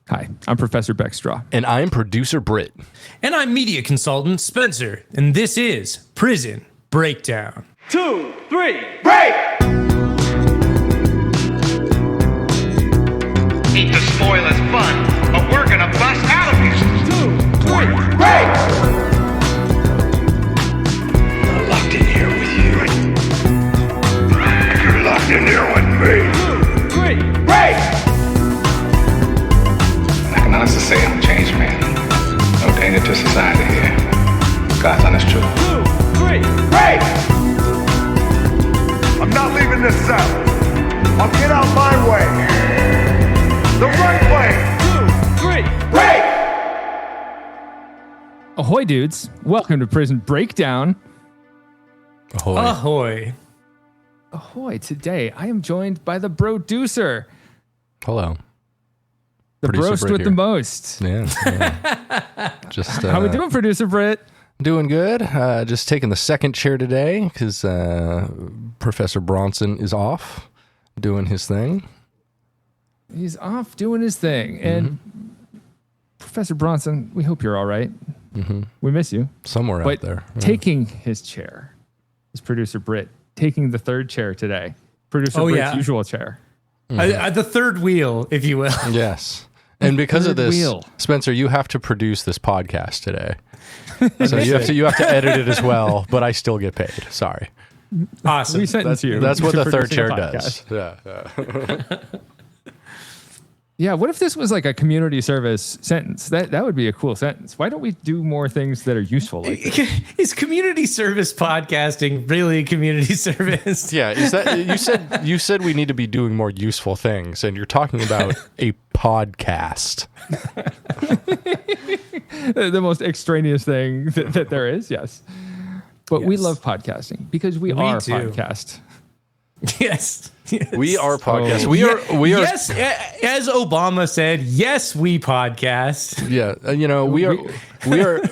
Hi, I'm Professor Beck Strah. And I'm producer Brit. And I'm Media Consultant Spenser. And this is Prison Breakdown. 2, 3, break! Eat the spoiler's fun, but we're gonna bust out of here. 2, 3, break! I'm locked in here with you. You're locked in here with me. 2, 3, break! I can honestly say I'm a changed man. No danger to society here. God's honest truth. 2, 3, break! I'm not leaving this cell. I'll get out my way. The right way. 2, 3, break! Ahoy, dudes. Welcome to Prison Breakdown. Ahoy. Ahoy. Ahoy. Today, I am joined by the producer, Hello. the Producer brost Brit with here. the most. Yeah. Just How we doing, producer Brit? doing good. Just taking the second chair today because Professor Bronson is off doing his thing. He's off doing his thing. And Professor Bronson, we hope you're all right. We miss you. Somewhere But out there. Yeah. taking his chair is producer Brit, taking the third chair today. Producer Oh, Brit's yeah. usual chair. The third wheel, if you will. Yes. And because of third this, wheel. Spenser, you have to produce this podcast today. So you have to edit it as well, but I still get paid. Sorry. Awesome. We sentence you. That's what to the third producing chair a does. podcast. Yeah. Yeah, what if this was like a community service sentence? That would be a cool sentence. Why don't we do more things that are useful like this? Is community service podcasting really community service? Yeah, is that you said we need to be doing more useful things, and you're talking about a podcast. The most extraneous thing that there is, yes. But we Yes. love podcasting because we We are do. podcast. Yes. We are podcast. Oh. We are. Yes, as Obama said, yes, we podcast. Yeah,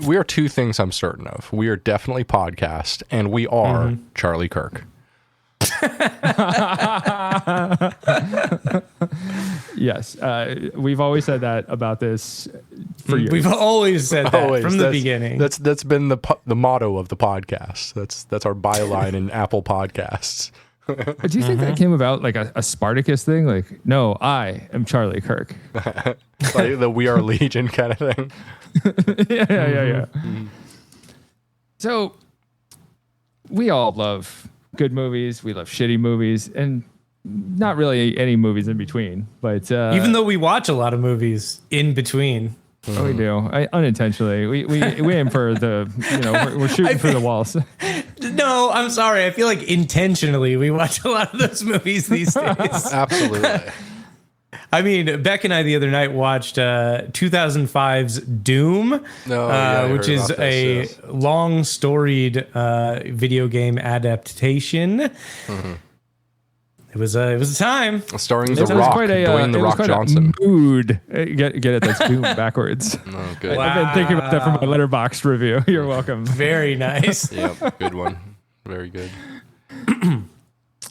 we are two things I'm certain of. We are definitely podcast, and we are Charlie Kirk. Yes, we've always said that about this for years. We've always said that Always. from the That's- beginning. That's been the motto of the podcast. That's our byline in Apple Podcasts. But do you think that came about like a Spartacus thing? Like, no, I am Charlie Kirk. Like the We Are Legion kind of thing. Yeah. So we all love good movies. We love shitty movies, and not really any movies in between. But Even though we watch a lot of movies in between. we do, unintentionally. We aim for the we're shooting for the walls. No, I'm sorry. I feel like intentionally we watch a lot of those movies these days. Absolutely. I mean, Beck and I the other night watched 2005's Doom, I which heard is about a this, yes. long storied video game adaptation. It was a time. Starring The It was Rock, quite a Dwayne The it was Rock quite Johnson. A mood. Get it? That's Doom backwards. Oh, good. Wow. I've been thinking about that from my Letterboxd review. You're welcome. Very nice. Yep, good one. Very good.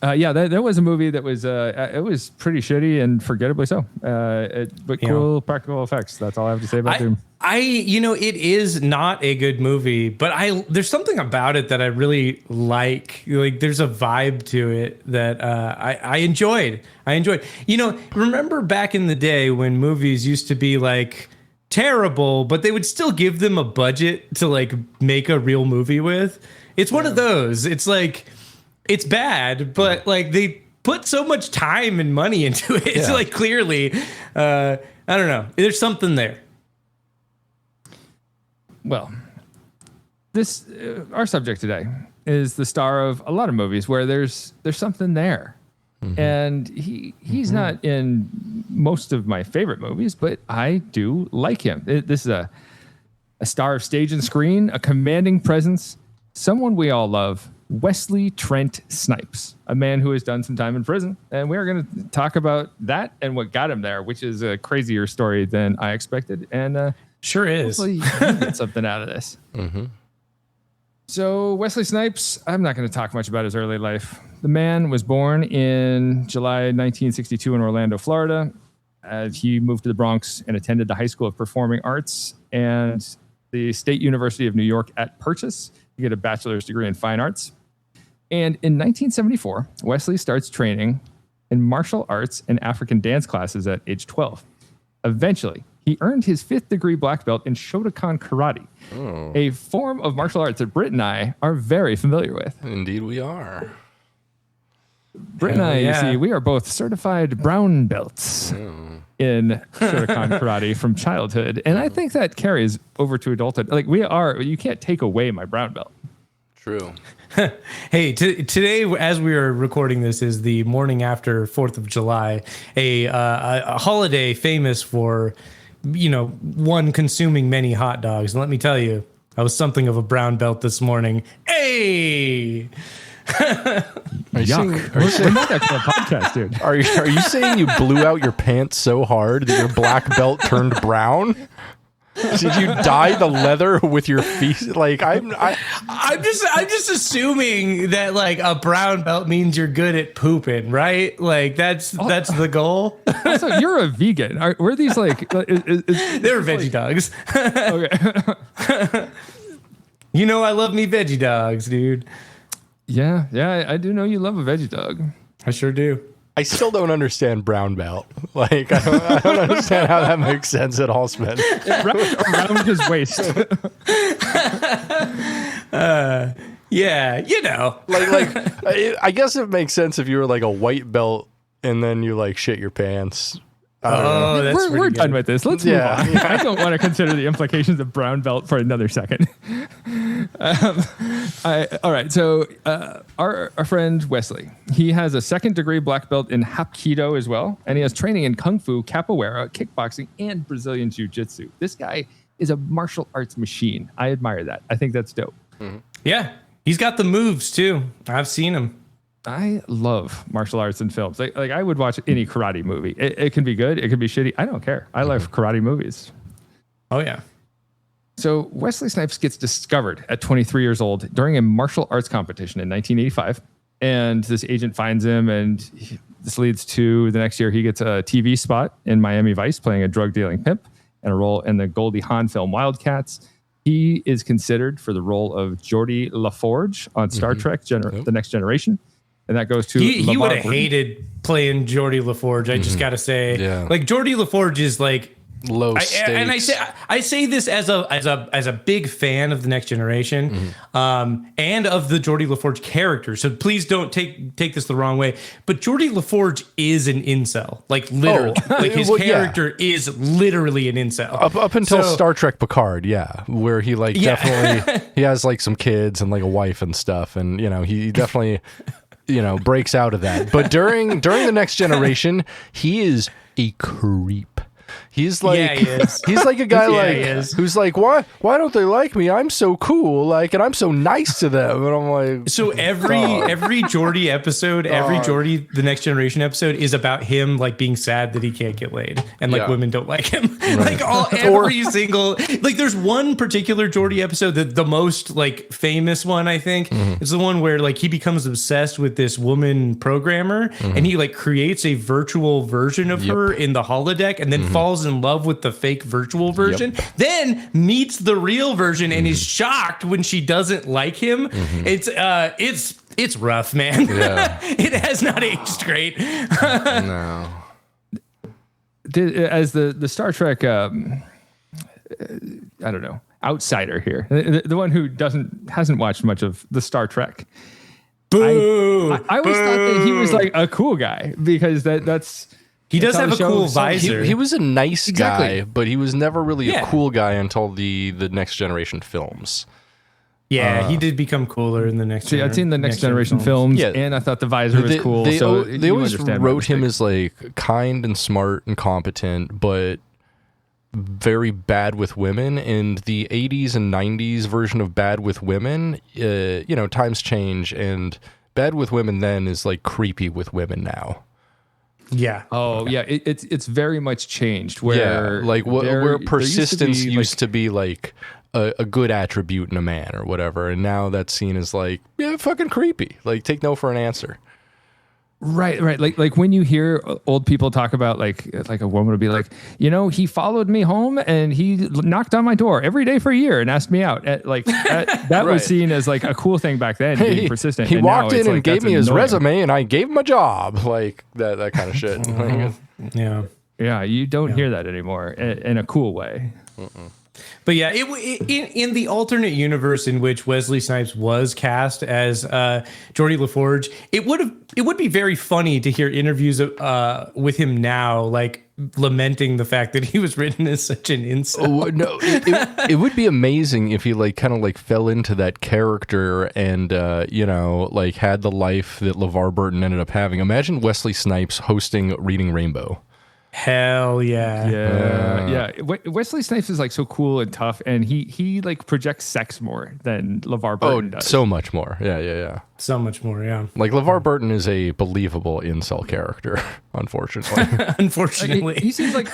Yeah, that was a movie that was it was pretty shitty and forgettably so. But cool practical effects. That's all I have to say about Doom. It is not a good movie, but there's something about it that I really like. Like, there's a vibe to it that I enjoyed. Remember back in the day when movies used to be like terrible, but they would still give them a budget to like make a real movie with. It's one of those. It's like, it's bad, but like they put so much time and money into it. It's like clearly, I don't know. There's something there. Well, this our subject today is the star of a lot of movies where there's something there, and he's not in most of my favorite movies, but I do like him. This is a star of stage and screen, a commanding presence, someone we all love. Wesley Trent Snipes, a man who has done some time in prison. And we're going to talk about that and what got him there, which is a crazier story than I expected. And Sure is. hopefully you get something out of this. So Wesley Snipes, I'm not going to talk much about his early life. The man was born in July 1962 in Orlando, Florida. He moved to the Bronx and attended the High School of Performing Arts and the State University of New York at Purchase to get a bachelor's degree in fine arts. And in 1974, Wesley starts training in martial arts and African dance classes at age 12. Eventually, he earned his 5th degree black belt in Shotokan karate, a form of martial arts that Brit and I are very familiar with. Indeed, we are. Brit and I, you see, we are both certified brown belts in Shotokan karate from childhood. And I think that carries over to adulthood. Like you can't take away my brown belt. True. Hey, today, as we are recording this, is the morning after 4th of July, a holiday famous for, one consuming many hot dogs. And let me tell you, I was something of a brown belt this morning. Hey! Yuck. We're not that kind of podcast, dude. Are you saying you blew out your pants so hard that your black belt turned brown? Did you dye the leather with your feet? Like I'm just assuming that like a brown belt means you're good at pooping, right? Like that's the goal. Also, you're a vegan. Were these like? They're veggie dogs. Okay. I love me veggie dogs, dude. Yeah, I do know you love a veggie dog. I sure do. I still don't understand brown belt. Like I don't understand how that makes sense at all, Spen. Around his waist. Yeah, Like I guess it makes sense if you were like a white belt and then you like shit your pants. We're done with this. Let's move on. I don't want to consider the implications of brown belt for another second. All right. So our friend Wesley, he has a 2nd degree black belt in Hapkido as well. And he has training in Kung Fu, Capoeira, kickboxing, and Brazilian Jiu-Jitsu. This guy is a martial arts machine. I admire that. I think that's dope. Mm-hmm. Yeah. He's got the moves too. I've seen him. I love martial arts and films. Like I would watch any karate movie. It can be good. It can be shitty. I don't care. I love karate movies. Oh, yeah. So Wesley Snipes gets discovered at 23 years old during a martial arts competition in 1985. And this agent finds him, and this leads to the next year he gets a TV spot in Miami Vice playing a drug dealing pimp and a role in the Goldie Hawn film Wildcats. He is considered for the role of Geordi LaForge on Star Trek, The Next Generation. And that goes to he would have hated playing Geordi LaForge. I just got to say, like Geordi LaForge is like low stakes. And I say this as a big fan of The Next Generation, and of the Geordi LaForge character. So please don't take this the wrong way. But Geordi LaForge is an incel, like literally. Like his character is literally an incel. Up until Star Trek Picard, where he like definitely he has like some kids and like a wife and stuff, and he definitely. Breaks out of that. But during The Next Generation, he is a creep. He's like he is. He's like a guy who's like, why don't they like me? I'm so cool, like, and I'm so nice to them. And I'm like, so every Geordi episode, every Geordi The Next Generation episode is about him like being sad that he can't get laid and like women don't like him. Right. Like every single like there's one particular Geordi episode that the most like famous one I think is the one where like he becomes obsessed with this woman programmer and he like creates a virtual version of her in the holodeck and then falls in love with the fake virtual version, then meets the real version and is shocked when she doesn't like him. It's rough, man. Yeah. It has not aged great. No. As the Star Trek, I don't know, outsider here, the one who hasn't watched much of the Star Trek. Boo! I always thought that he was like a cool guy because that's. He does have a cool visor. He was a nice guy, but he was never really a cool guy until the Next Generation films. Yeah, he did become cooler in the next. See, I'd seen the Next Generation films, and I thought the visor was cool. They always wrote him mistake. as like kind and smart and competent, but very bad with women. And the 80s and 90s version of bad with women, times change, and bad with women then is like creepy with women now. Yeah. Oh, yeah. It's very much changed. Where where persistence used to be like a good attribute in a man or whatever, and now that's seen as like fucking creepy. Like take no for an answer. Right. Like when you hear old people talk about like a woman would be like, he followed me home and he knocked on my door every day for a year and asked me out. Like that was seen as like a cool thing back then, being persistent. He and walked now in and like, gave me his annoying. resume and I gave him a job, like that kind of shit. Yeah. Yeah, you don't hear that anymore in a cool way. But yeah, in the alternate universe in which Wesley Snipes was cast as Geordie LaForge, it would be very funny to hear interviews with him now, like lamenting the fact that he was written as such an incel. Oh, no, it would be amazing if he like kind of like fell into that character and like had the life that LeVar Burton ended up having. Imagine Wesley Snipes hosting Reading Rainbow. Hell yeah. Yeah. Wesley Snipes is like so cool and tough, and he like projects sex more than LeVar Burton does. So much more. Yeah. So much more, yeah. Like LeVar Burton is a believable incel character, unfortunately. Unfortunately. He seems like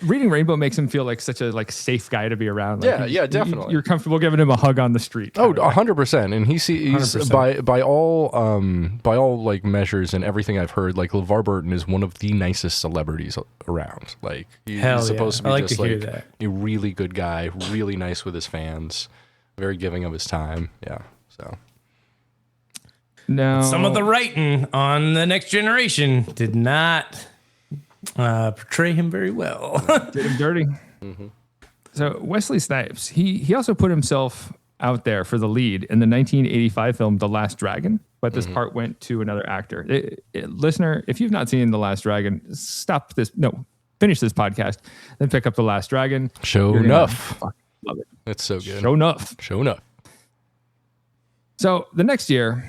Reading Rainbow makes him feel like such a like safe guy to be around. Like, Yeah, definitely. You're comfortable giving him a hug on the street. Oh, 100%. And he's 100%. by all like measures and everything I've heard, like LeVar Burton is one of the nicest celebrities around. Like he's supposed to be just like a really good guy, really nice with his fans, very giving of his time. Yeah. So No. Some of the writing on The Next Generation did not portray him very well. Did him dirty. Mm-hmm. So Wesley Snipes, he also put himself out there for the lead in the 1985 film The Last Dragon, but this part went to another actor. Listener, if you've not seen The Last Dragon, finish this podcast, then pick up The Last Dragon. Show enough. Love it. It's so good. Show enough. So the next year,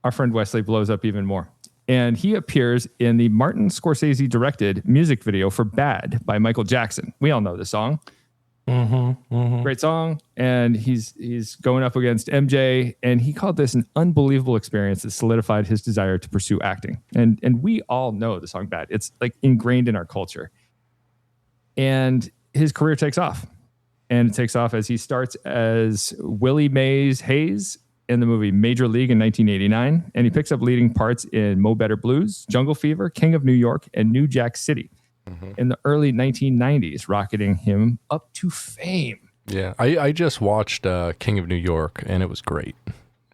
our friend Wesley blows up even more. And he appears in the Martin Scorsese directed music video for Bad by Michael Jackson. We all know the song. Great song. And he's going up against MJ. And he called this an unbelievable experience that solidified his desire to pursue acting. And we all know the song Bad. It's like ingrained in our culture. And his career takes off. And it takes off as he starts as Willie Mays Hayes in the movie Major League in 1989, and he picks up leading parts in Mo Better Blues, Jungle Fever, King of New York, and New Jack City in the early 1990s, rocketing him up to fame. Yeah, I just watched King of New York, and it was great.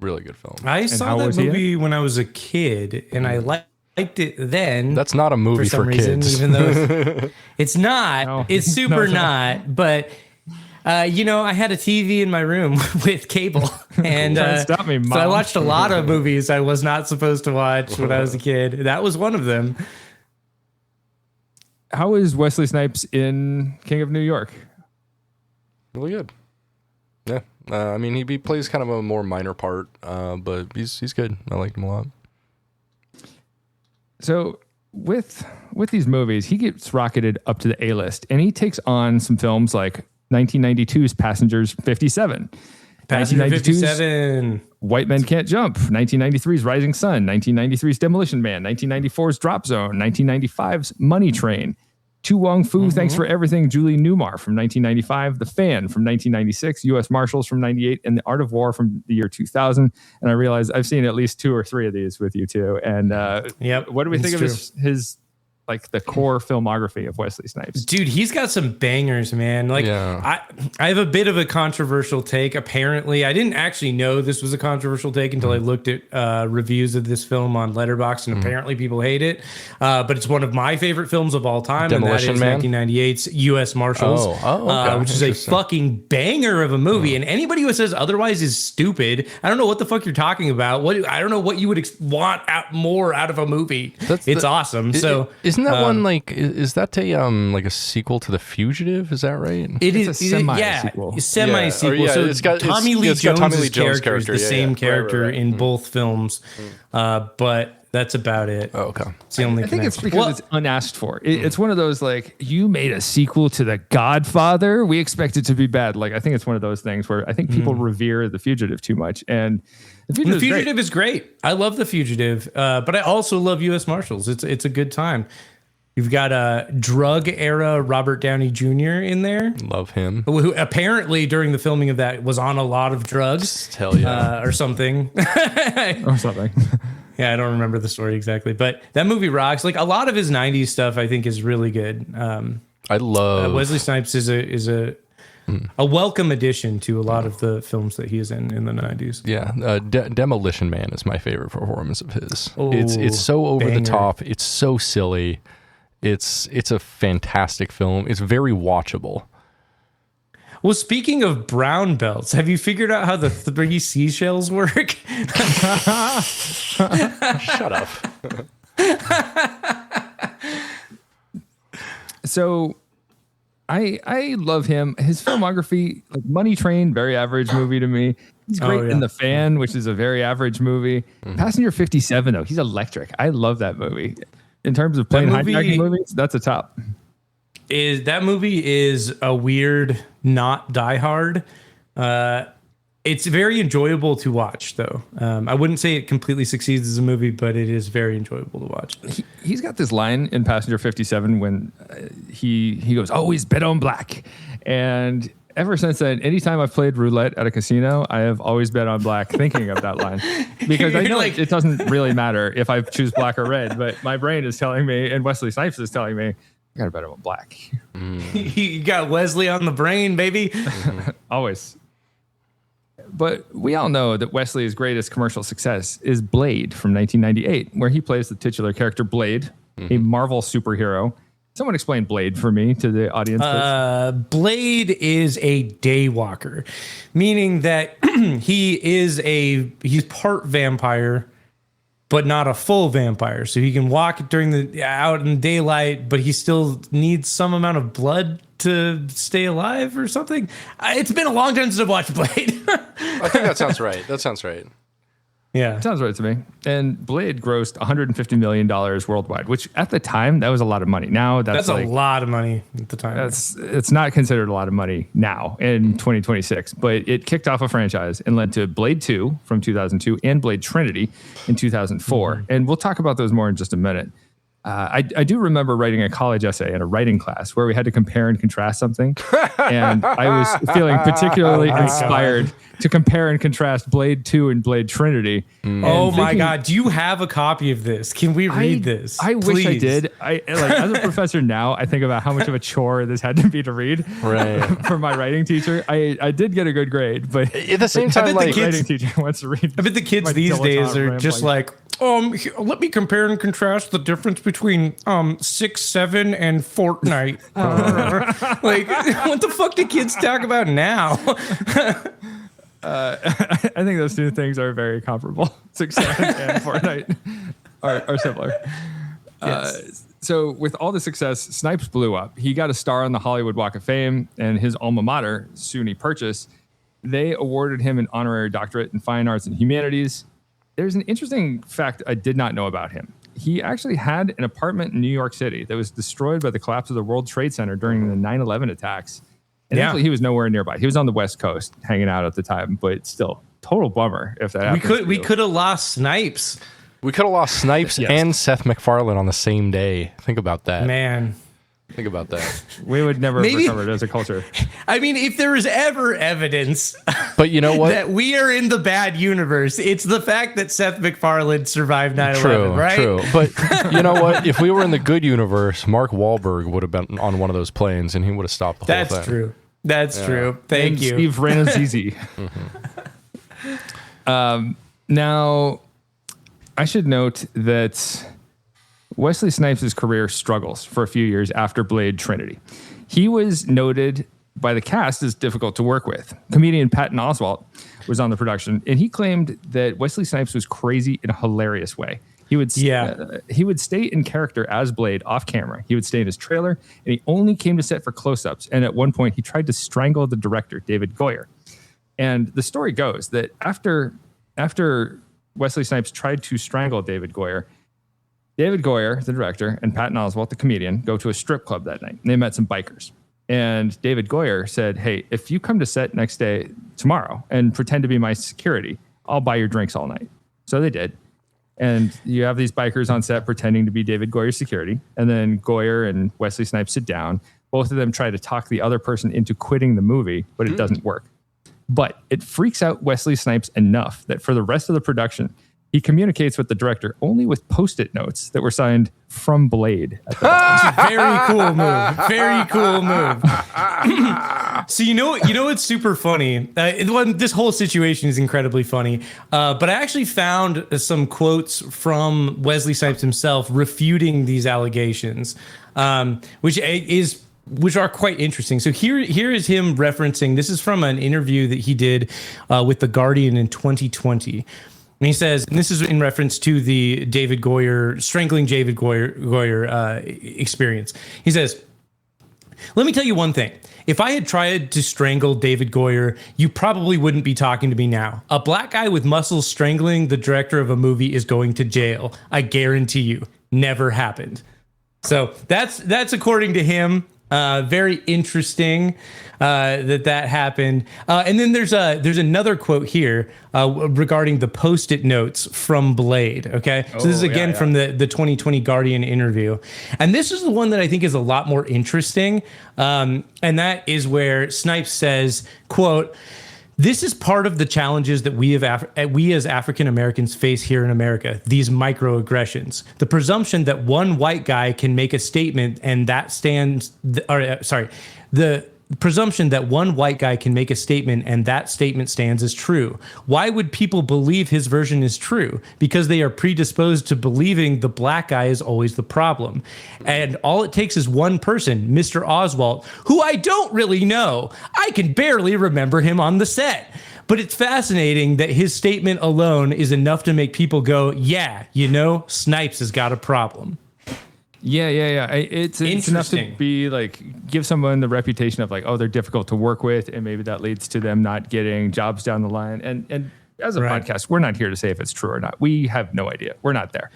Really good film. I saw that movie when I was a kid, and I liked it then. That's not a movie for some reason, kids. even though it's not. No. It's super No, not, but... I had a TV in my room with cable, and Stop me, Mom. so I watched a lot of movies I was not supposed to watch when I was a kid. That was one of them. How is Wesley Snipes in King of New York? Really good. Yeah, I mean he plays kind of a more minor part, but he's good. I liked him a lot. So with these movies, he gets rocketed up to the A-list, and he takes on some films like 1992's Passengers 57. Passenger 57. White Men Can't Jump. 1993's Rising Sun. 1993's Demolition Man. 1994's Drop Zone. 1995's Money Train. Tu Wong Fu, Thanks for Everything, Julie Newmar from 1995. The Fan from 1996. U.S. Marshals from 98. And The Art of War from the year 2000. And I realize I've seen at least 2 or 3 of these with you too. And what do we think of his like the core filmography of Wesley Snipes? Dude, he's got some bangers, man. Like I have a bit of a controversial take. Apparently, I didn't actually know this was a controversial take until I looked at reviews of this film on Letterboxd, and apparently people hate it. But it's one of my favorite films of all time, Demolition and that is Man? 1998's U.S. Marshals, okay. which is a fucking banger of a movie. And anybody who says otherwise is stupid. I don't know what the fuck you're talking about. I don't know what you would want more out of a movie. It's awesome. Isn't that one like is that a sequel to The Fugitive? Is that right? It is a semi-sequel. Semi-sequel. So it's got Tommy Lee Jones' character is the same character right. in both films, but that's about it. Oh, okay. It's the only I think it's connection. because it's unasked for. It's one of those like, you made a sequel to The Godfather. We expect it to be bad. Like, I think it's one of those things where I think people revere The Fugitive too much. And The Fugitive is great. I love The Fugitive, but I also love U.S. Marshals. It's a good time. You've got a drug era Robert Downey Jr. in there. Love him. Who apparently during the filming of that was on a lot of drugs. Hell yeah. Or something. or something. Yeah, I don't remember the story exactly, but that movie rocks. Like a lot of his '90s stuff, I think is really good. I love Wesley Snipes is a welcome addition to a lot of the films that he is in the '90s. Yeah, Demolition Man is my favorite performance of his. Oh, It's so over banger. the top. It's so silly. It's a fantastic film. It's very watchable. Well, speaking of brown belts, have you figured out how the 3 seashells work? Shut up. So I love him. His filmography, like Money Train, very average movie to me. He's great in The Fan, which is a very average movie. Passenger 57, though, he's electric. I love that movie. In terms of plane hijacking movies, that's a top. That movie is a weird, not Die Hard. It's very enjoyable to watch, though. I wouldn't say it completely succeeds as a movie, but it is very enjoyable to watch. He's got this line in Passenger 57 when he goes, always bet on black. And ever since then, anytime I've played roulette at a casino, I have always bet on black thinking of that line. Because I know it doesn't really matter if I choose black or red, but my brain is telling me, and Wesley Snipes is telling me, I gotta bet on black. You got Wesley on the brain, baby. Always. But we all know that Wesley's greatest commercial success is Blade from 1998, where he plays the titular character Blade, a Marvel superhero. Someone explain Blade for me to the audience, please. Blade is a daywalker, meaning that he's part vampire, but not a full vampire. So he can walk out in daylight, but he still needs some amount of blood to stay alive or something. It's been a long time since I've watched Blade. I think that sounds right. Yeah. Sounds right to me. And Blade grossed $150 million worldwide, which at the time, that was a lot of money. Now that's a lot of money at the time. It's not considered a lot of money now in 2026, but it kicked off a franchise and led to Blade 2 from 2002 and Blade Trinity in 2004. And we'll talk about those more in just a minute. I do remember writing a college essay in a writing class where we had to compare and contrast something. And I was feeling particularly inspired to compare and contrast Blade 2 and Blade Trinity. Oh my God. Do you have a copy of this? Can we read this? I wish I did. As a professor now, I think about how much of a chore this had to be to read for my writing teacher. I did get a good grade, but at the same time, like writing teacher wants to read. I bet the kids these days are just like, let me compare and contrast the difference between 6-7 and Fortnite. Like, what the fuck do kids talk about now? I think those two things are very comparable. 6-7 and Fortnite are similar. Yes. So with all the success, Snipes blew up. He got a star on the Hollywood Walk of Fame, and his alma mater, SUNY Purchase, they awarded him an honorary doctorate in fine arts and humanities. There's an interesting fact I did not know about him. He actually had an apartment in New York City that was destroyed by the collapse of the World Trade Center during the 9/11 attacks. And actually, he was nowhere nearby. He was on the West Coast hanging out at the time, but still, total bummer if that happened. We could have lost Snipes. We could have lost Snipes and Seth MacFarlane on the same day. Think about that. Man. Think about that. We would never have recovered as a culture. I mean, if there is ever evidence but you know what? that we are in the bad universe, it's the fact that Seth MacFarlane survived 9/11, right? True. But you know what? If we were in the good universe, Mark Wahlberg would have been on one of those planes and he would have stopped the whole thing. That's true. That's true. Thank you. Steve Ranazizi. Now, I should note that Wesley Snipes' career struggles for a few years after Blade Trinity. He was noted by the cast as difficult to work with. Comedian Patton Oswalt was on the production, and he claimed that Wesley Snipes was crazy in a hilarious way. He would stay in character as Blade off camera. He would stay in his trailer, and he only came to set for close-ups. And at one point, he tried to strangle the director, David Goyer. And the story goes that after Wesley Snipes tried to strangle David Goyer, the director, and Patton Oswalt, the comedian, go to a strip club that night. And they met some bikers. And David Goyer said, hey, if you come to set next day tomorrow and pretend to be my security, I'll buy your drinks all night. So they did. And you have these bikers on set pretending to be David Goyer's security. And then Goyer and Wesley Snipes sit down. Both of them try to talk the other person into quitting the movie, but it doesn't work. But it freaks out Wesley Snipes enough that for the rest of the production, He communicates with the director only with Post-it notes that were signed from Blade. At the bottom. Very cool move. Very cool move. So you know what's super funny? This whole situation is incredibly funny. But I actually found some quotes from Wesley Snipes himself refuting these allegations, which are quite interesting. So here is him referencing. This is from an interview that he did with The Guardian in 2020. And he says, and this is in reference to the strangling David Goyer experience. He says, "Let me tell you one thing. If I had tried to strangle David Goyer, you probably wouldn't be talking to me now. A black guy with muscles strangling the director of a movie is going to jail. I guarantee you. Never happened." So that's according to him. Very interesting that happened. And then there's another quote here regarding the Post-it notes from Blade. Okay, so this is again from the 2020 Guardian interview, and this is the one that I think is a lot more interesting. And that is where Snipes says, "Quote." "This is part of the challenges that we as African Americans face here in America, these microaggressions. The presumption that one white guy can make a statement and that the presumption that one white guy can make a statement and that statement stands as true. Why would people believe his version is true? Because they are predisposed to believing the black guy is always the problem. And all it takes is one person, Mr. Oswalt, who I don't really know. I can barely remember him on the set. But it's fascinating that his statement alone is enough to make people go, yeah, Snipes has got a problem." Yeah. It's enough to be like, give someone the reputation of like, oh, they're difficult to work with, and maybe that leads to them not getting jobs down the line. And as a podcast, we're not here to say if it's true or not. We have no idea. We're not there.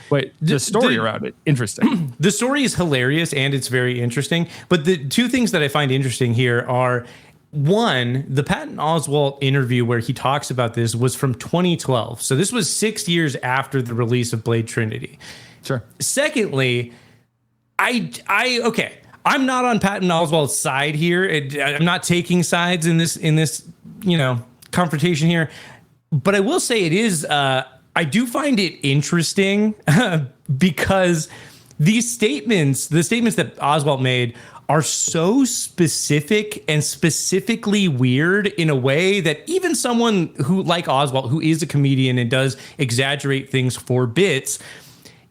But the story around it, interesting. The story is hilarious and it's very interesting. But the two things that I find interesting here are, one, the Patton Oswalt interview where he talks about this was from 2012. So this was 6 years after the release of Blade Trinity. Sure. Secondly, I'm not on Patton Oswalt's side here. I'm not taking sides in this confrontation here. But I will say it is. I do find it interesting because the statements that Oswalt made are so specific and specifically weird in a way that even someone who, like Oswalt, who is a comedian and does exaggerate things for bits,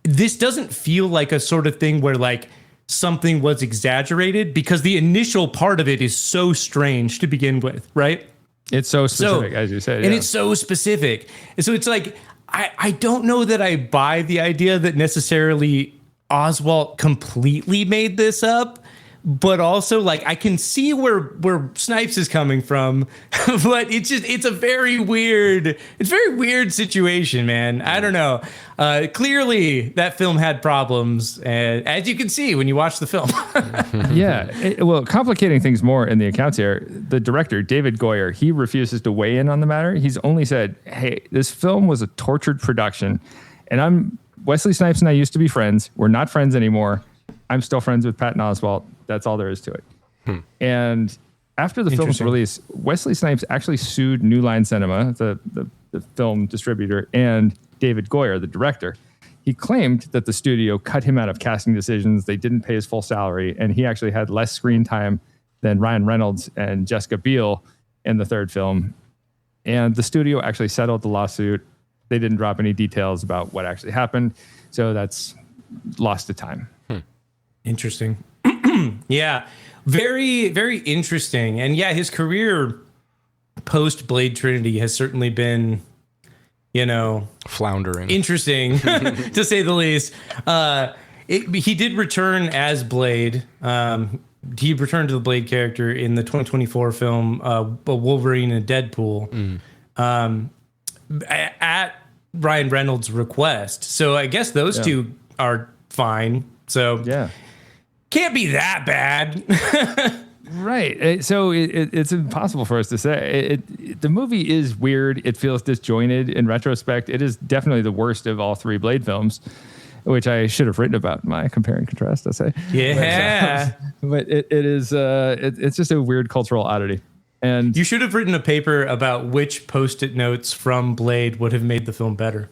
this doesn't feel like a sort of thing where like something was exaggerated, because the initial part of it is so strange to begin with, right? It's so specific, as you said. And it's so specific. And so it's like, I don't know that I buy the idea that necessarily Oswalt completely made this up, but also like I can see where Snipes is coming from, but it's a very weird situation, man. I don't know. Clearly that film had problems, as you can see when you watch the film. Well, complicating things more in the accounts here, the director, David Goyer, he refuses to weigh in on the matter. He's only said, hey, this film was a tortured production, and Wesley Snipes and I used to be friends. We're not friends anymore. I'm still friends with Patton Oswalt. That's all there is to it. And after the film's release, Wesley Snipes actually sued New Line Cinema, the film distributor, and David Goyer, the director. He claimed that the studio cut him out of casting decisions. They didn't pay his full salary, and he actually had less screen time than Ryan Reynolds and Jessica Biel in the third film. And the studio actually settled the lawsuit. They didn't drop any details about what actually happened, so that's lost to time. Interesting. Yeah, very, very interesting. And yeah, his career post Blade Trinity has certainly been, floundering. Interesting, to say the least. He did return as Blade. He returned to the Blade character in the 2024 film Wolverine and Deadpool at Ryan Reynolds' request. So I guess those two are fine. So yeah. Can't be that bad. Right. So it's impossible for us to say. The movie is weird. It feels disjointed in retrospect. It is definitely the worst of all three Blade films, which I should have written about in my compare and contrast essay. Yeah. But it is it's just a weird cultural oddity. And You should have written a paper about which Post-it notes from Blade would have made the film better.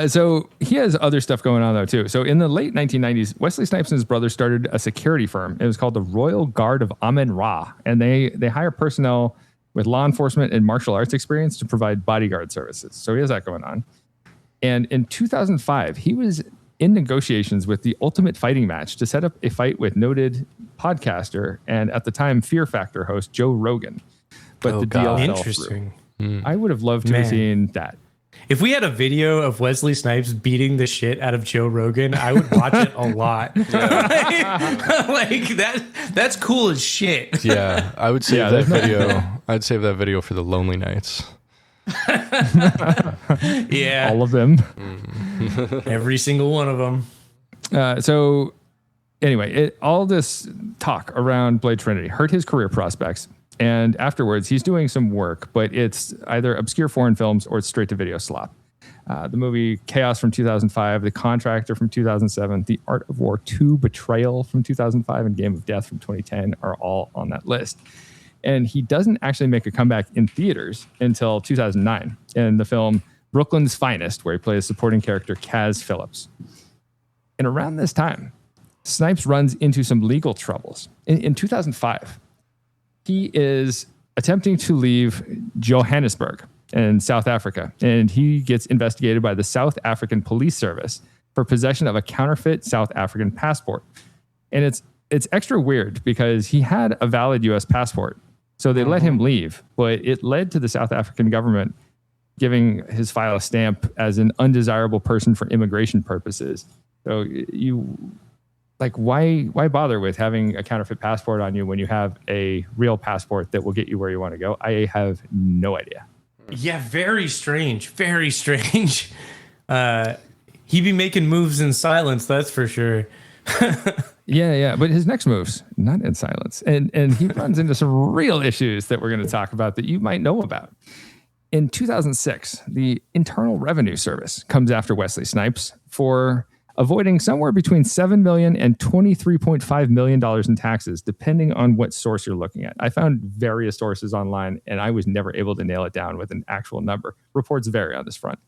So he has other stuff going on, though, too. So in the late 1990s, Wesley Snipes and his brother started a security firm. It was called the Royal Guard of Amen-Ra. And they hire personnel with law enforcement and martial arts experience to provide bodyguard services. So he has that going on. And in 2005, he was in negotiations with the Ultimate Fighting Match to set up a fight with noted podcaster and at the time Fear Factor host Joe Rogan. But the deal fell Interesting. through. I would have loved to have seen that. If we had a video of Wesley Snipes beating the shit out of Joe Rogan, I would watch it a lot. like that's cool as shit. Yeah, I would save that video. I'd save that video for the lonely nights. Yeah, All of them. every single one of them. So anyway, all this talk around Blade Trinity hurt his career prospects. And afterwards, he's doing some work, but it's either obscure foreign films or it's straight to video slop. The movie Chaos from 2005, The Contractor from 2007, The Art of War 2, Betrayal from 2005, and Game of Death from 2010 are all on that list. And he doesn't actually make a comeback in theaters until 2009 in the film Brooklyn's Finest, where he plays supporting character Kaz Phillips. And around this time, Snipes runs into some legal troubles. In 2005, he is attempting to leave Johannesburg in South Africa, and he gets investigated by the South African Police Service for possession of a counterfeit South African passport. And it's extra weird because he had a valid U.S. passport, so they let him leave, but it led to the South African government giving his file a stamp as an undesirable person for immigration purposes. So why bother with having a counterfeit passport on you when you have a real passport that will get you where you want to go? I have no idea. Yeah, very strange. Very strange. He'd be making moves in silence, that's for sure. Yeah. But his next move's not in silence. And he runs into some real issues that we're going to talk about that you might know about. In 2006, the Internal Revenue Service comes after Wesley Snipes for avoiding somewhere between $7 million and $23.5 million in taxes, depending on what source you're looking at. I found various sources online, and I was never able to nail it down with an actual number. Reports vary on this front.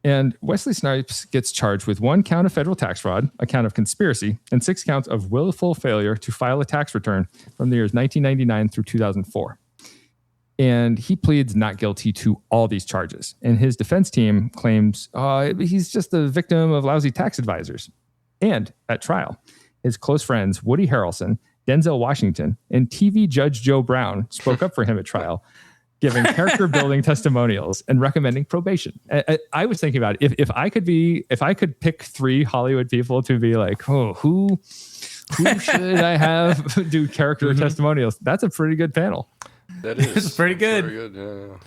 And Wesley Snipes gets charged with 1 count of federal tax fraud, a count of conspiracy, and 6 counts of willful failure to file a tax return from the years 1999 through 2004. And he pleads not guilty to all these charges. And his defense team claims he's just the victim of lousy tax advisors. And at trial, his close friends Woody Harrelson, Denzel Washington, and TV Judge Joe Brown spoke up for him at trial, giving character building testimonials and recommending probation. I was thinking about it. If I could pick 3 Hollywood people to be like, who should I have do character testimonials? That's a pretty good panel. That is It's pretty good. Very good.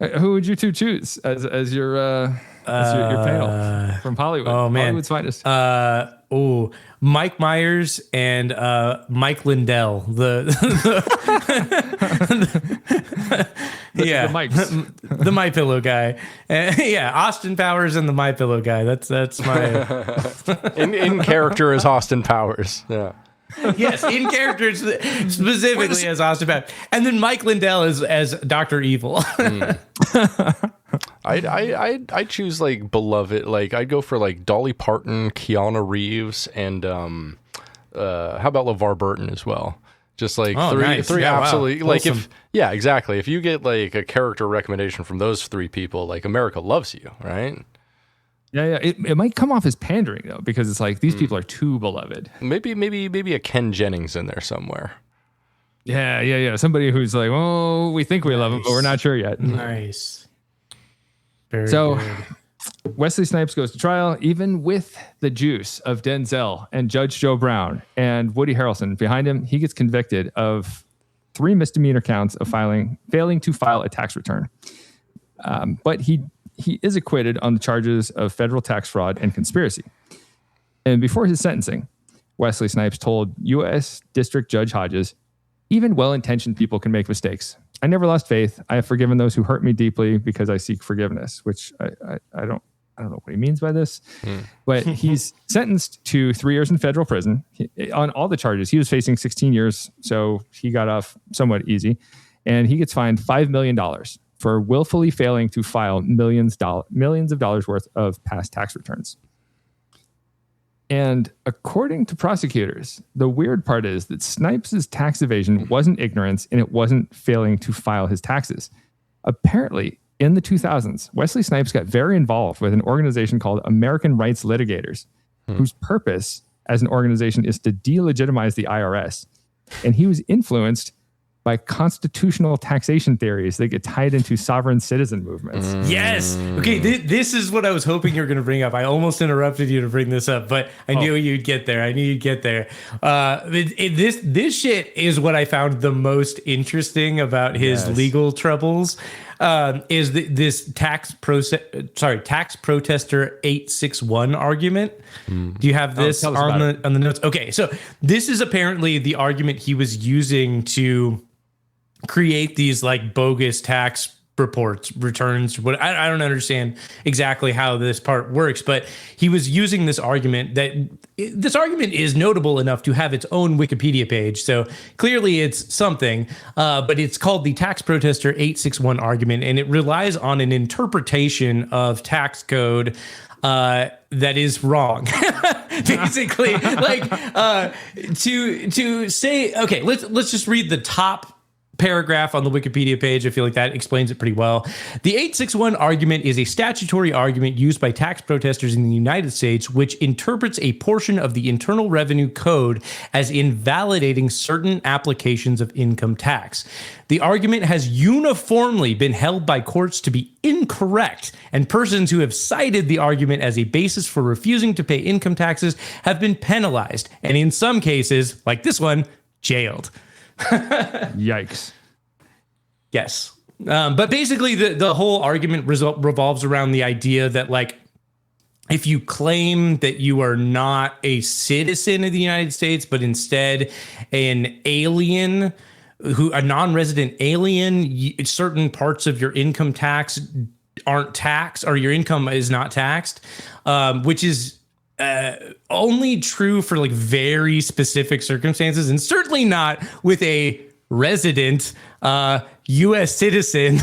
Yeah. Who would you 2 choose as your panel from Hollywood? Oh man, Hollywood's finest. Mike Myers and Mike Lindell. The mics. the My Pillow guy. Austin Powers and the My Pillow guy. That's my in character as Austin Powers. Yeah. yes, in character specifically as Austin Powers, and then Mike Lindell as Dr. Evil. I choose like beloved. Like I'd go for like Dolly Parton, Keanu Reeves, and how about LeVar Burton as well? Just like three Yeah, absolutely wow. like Wholesome. exactly. If you get like a character recommendation from those 3 people, like America loves you, right? Yeah. It might come off as pandering though, because it's like these people are too beloved. Maybe a Ken Jennings in there somewhere. Yeah. Somebody who's like, oh, we think we love him, but we're not sure yet. Nice. Very So good. Wesley Snipes goes to trial, even with the juice of Denzel and Judge Joe Brown and Woody Harrelson behind him. He gets convicted of 3 misdemeanor counts of failing to file a tax return. But he is acquitted on the charges of federal tax fraud and conspiracy. And before his sentencing, Wesley Snipes told U.S. District Judge Hodges, even well-intentioned people can make mistakes. I never lost faith. I have forgiven those who hurt me deeply because I seek forgiveness, which I I don't know what he means by this, but he's sentenced to 3 years in federal prison on all the charges. He was facing 16 years, so he got off somewhat easy, and he gets fined $5 million for willfully failing to file millions of dollars worth of past tax returns. And according to prosecutors, the weird part is that Snipes' tax evasion wasn't ignorance and it wasn't failing to file his taxes. Apparently, in the 2000s, Wesley Snipes got very involved with an organization called American Rights Litigators, whose purpose as an organization is to delegitimize the IRS. And he was influenced by constitutional taxation theories that get tied into sovereign citizen movements. Yes. Okay, this is what I was hoping you were going to bring up. I almost interrupted you to bring this up, but I knew you'd get there. This shit is what I found the most interesting about his legal troubles. Is this tax protester 861 argument? Do you have this on the notes? Okay, so this is apparently the argument he was using to create these like bogus tax returns. What I don't understand exactly how this part works, but he was using this argument this argument is notable enough to have its own Wikipedia page. So clearly it's something, but it's called the tax protester 861 argument, and it relies on an interpretation of tax code that is wrong. Basically, like to say, okay, let's just read the top paragraph on the Wikipedia page. I feel like that explains it pretty well. The 861 argument is a statutory argument used by tax protesters in the United States, which interprets a portion of the Internal Revenue Code as invalidating certain applications of income tax. The argument has uniformly been held by courts to be incorrect, and persons who have cited the argument as a basis for refusing to pay income taxes have been penalized, and in some cases, like this one, jailed. Yikes. Yes. But basically the whole argument revolves around the idea that, like, if you claim that you are not a citizen of the United States, but instead an alien, a non-resident alien, certain parts of your income tax aren't taxed, or your income is not taxed, which is only true for like very specific circumstances, and certainly not with a resident U.S. citizen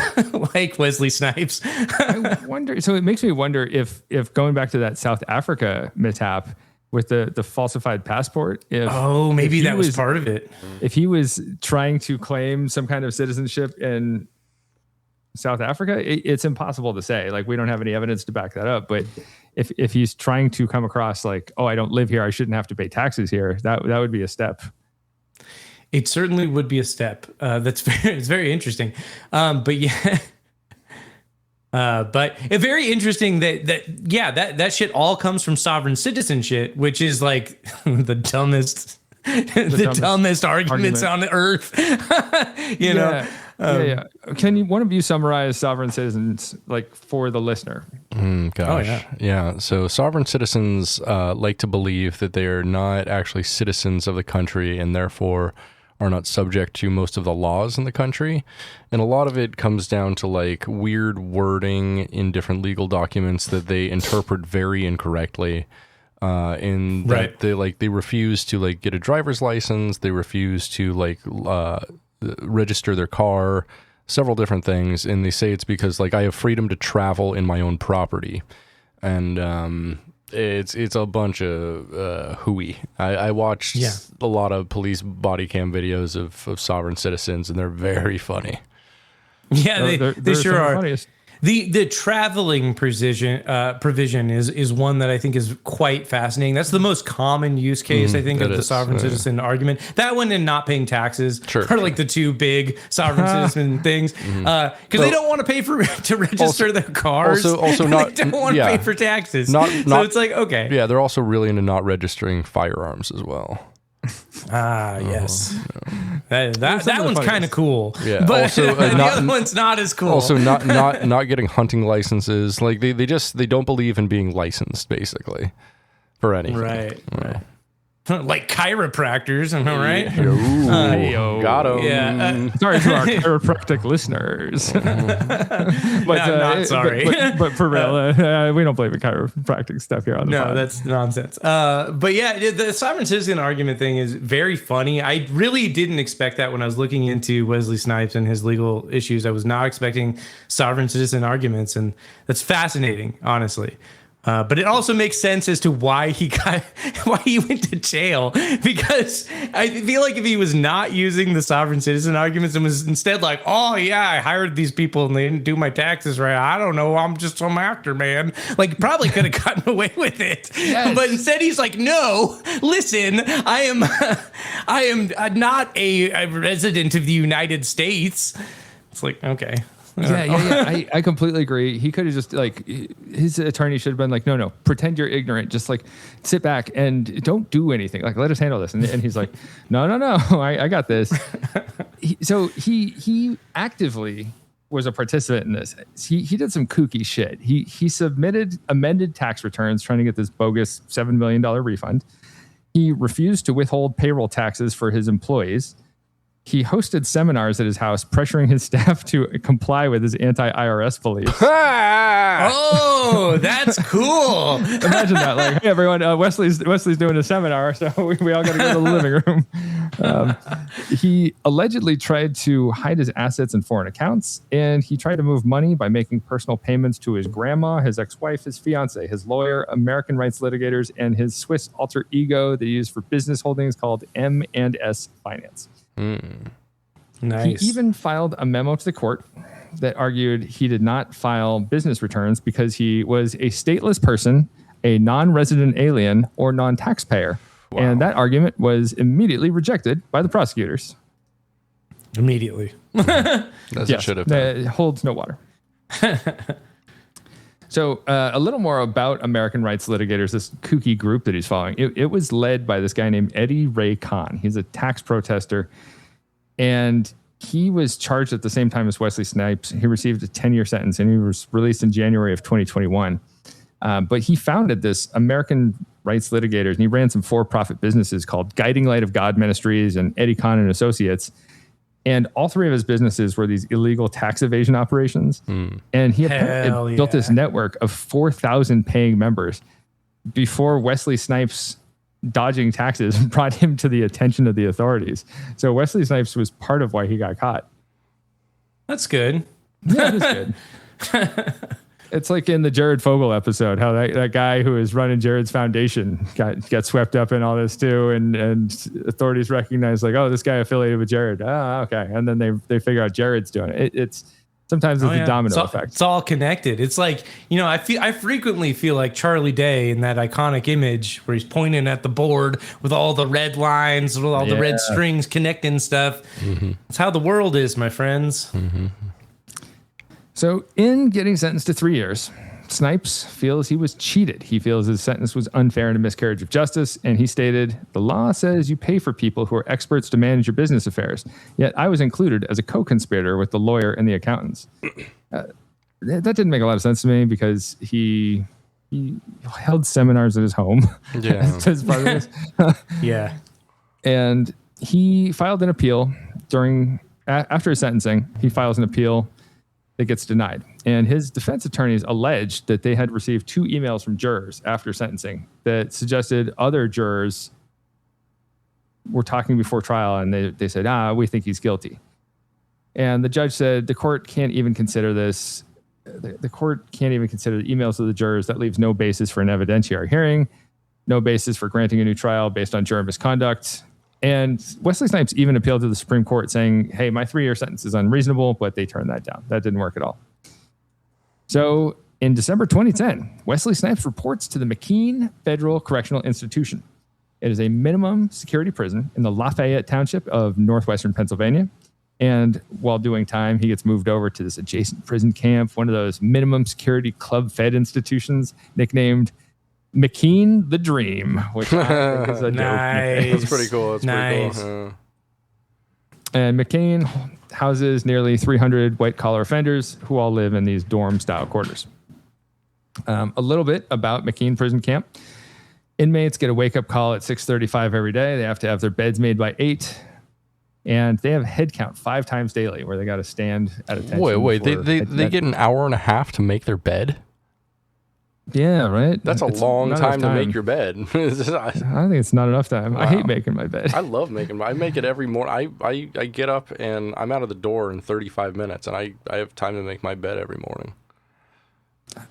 like Wesley Snipes. I wonder. So it makes me wonder if going back to that South Africa mishap with the falsified passport, maybe that was part of it. If he was trying to claim some kind of citizenship in South Africa, it's impossible to say. Like, we don't have any evidence to back that up. But if he's trying to come across like, oh, I don't live here, I shouldn't have to pay taxes here, that would be a step. It certainly would be a step. It's very interesting. But yeah, but it's very interesting that shit all comes from sovereign citizen shit, which is like the dumbest arguments on earth. you know. Yeah. Can one of you summarize sovereign citizens, like, for the listener? Yeah. So sovereign citizens like to believe that they are not actually citizens of the country, and therefore are not subject to most of the laws in the country. And a lot of it comes down to like weird wording in different legal documents that they interpret very incorrectly. That they refuse to like get a driver's license. They refuse to like register their car, several different things. And they say it's because like I have freedom to travel in my own property. And it's a bunch of hooey. I watched a lot of police body cam videos of sovereign citizens, and they're very funny. Yeah, they sure are. Funniest. The traveling provision is one that I think is quite fascinating. That's the most common use case, I think, of the sovereign citizen argument. That one and not paying taxes are like the two big sovereign citizen things. Because they don't want to pay to register their cars. Also not, they don't want to pay for taxes. So it's like, okay. Yeah, they're also really into not registering firearms as well. Yes. That one's kind of cool. Yeah. But Also, the other one's not as cool. Also, not getting hunting licenses. Like they don't believe in being licensed, basically, for anything. Right. Like chiropractors, am I right? Ooh, got him. Yeah. Sorry to our chiropractic listeners. But, not sorry. But for real, we don't believe in chiropractic stuff here on the pod. No, that's nonsense. But yeah, the sovereign citizen argument thing is very funny. I really didn't expect that when I was looking into Wesley Snipes and his legal issues. I was not expecting sovereign citizen arguments, and that's fascinating, honestly. But it also makes sense as to why he went to jail, because I feel like if he was not using the sovereign citizen arguments and was instead like, oh yeah, I hired these people and they didn't do my taxes right, I don't know, I'm just some actor, man, like probably could have gotten away with it. Yes. But instead he's like, no, listen, I am not a resident of the United States. It's like, okay. Yeah. I completely agree. He could have just like, his attorney should have been like, no, pretend you're ignorant. Just like sit back and don't do anything. Like, let us handle this. And he's like, no, I got this. So he actively was a participant in this. He did some kooky shit. He submitted amended tax returns trying to get this bogus $7 million refund. He refused to withhold payroll taxes for his employees. He hosted seminars at his house, pressuring his staff to comply with his anti-IRS beliefs. Oh, that's cool. Imagine that. Like, hey, everyone, Wesley's doing a seminar, so we all got to go to the living room. He allegedly tried to hide his assets in foreign accounts, and he tried to move money by making personal payments to his grandma, his ex-wife, his fiance, his lawyer, American rights litigators, and his Swiss alter ego that he used for business holdings called M&S Finance. Nice. He even filed a memo to the court that argued he did not file business returns because he was a stateless person, a non-resident alien, or non-taxpayer. Wow. And that argument was immediately rejected by the prosecutors. Immediately. As it should have been. It holds no water. So a little more about American rights litigators, this kooky group that he's following. It was led by this guy named Eddie Ray Kahn. He's a tax protester, and he was charged at the same time as Wesley Snipes. He received a 10-year sentence, and he was released in January of 2021. But he founded this American rights litigators, and he ran some for-profit businesses called Guiding Light of God Ministries and Eddie Kahn and Associates. And all three of his businesses were these illegal tax evasion operations. And he built this network of 4,000 paying members before Wesley Snipes dodging taxes brought him to the attention of the authorities. So Wesley Snipes was part of why he got caught. That's good. Yeah, it is good. It's like in the Jared Fogle episode, how that guy who is running Jared's foundation got swept up in all this too, and authorities recognize like, oh, this guy affiliated with Jared. Oh, okay, and then they figure out Jared's doing it. It's sometimes it's a domino effect. It's all connected. It's like, I frequently feel like Charlie Day in that iconic image where he's pointing at the board with all the red lines, with all the red strings connecting stuff. It's how the world is, my friends. So in getting sentenced to 3 years, Snipes feels he was cheated. He feels his sentence was unfair and a miscarriage of justice. And he stated, the law says you pay for people who are experts to manage your business affairs. Yet I was included as a co-conspirator with the lawyer and the accountants. That didn't make a lot of sense to me because he held seminars at his home. Yeah. as part of this. Yeah. And he filed an appeal after his sentencing. He files an appeal that gets denied. And his defense attorneys alleged that they had received 2 emails from jurors after sentencing that suggested other jurors were talking before trial, and they said, we think he's guilty. And the judge said the court can't even consider this. The court can't even consider the emails of the jurors. That leaves no basis for an evidentiary hearing, no basis for granting a new trial based on juror misconduct. And Wesley Snipes even appealed to the Supreme Court saying, hey, my 3-year sentence is unreasonable, but they turned that down. That didn't work at all. So in December 2010, Wesley Snipes reports to the McKean Federal Correctional Institution. It is a minimum security prison in the Lafayette Township of northwestern Pennsylvania. And while doing time, he gets moved over to this adjacent prison camp, one of those minimum security club-fed institutions nicknamed McKean the Dream, which I think is a dope nickname. That's pretty cool. That's pretty cool. And McKean houses nearly 300 white-collar offenders who all live in these dorm-style quarters. A little bit about McKean Prison Camp. Inmates get a wake-up call at 6:35 every day. They have to have their beds made by 8. And they have head count 5 times daily where they got to stand at attention. Wait. They get an hour and a half to make their bed? Yeah, right? That's a long time to make your bed. I think it's not enough time. Wow. I hate making my bed. I love making I make it every morning. I get up and I'm out of the door in 35 minutes, and I have time to make my bed every morning.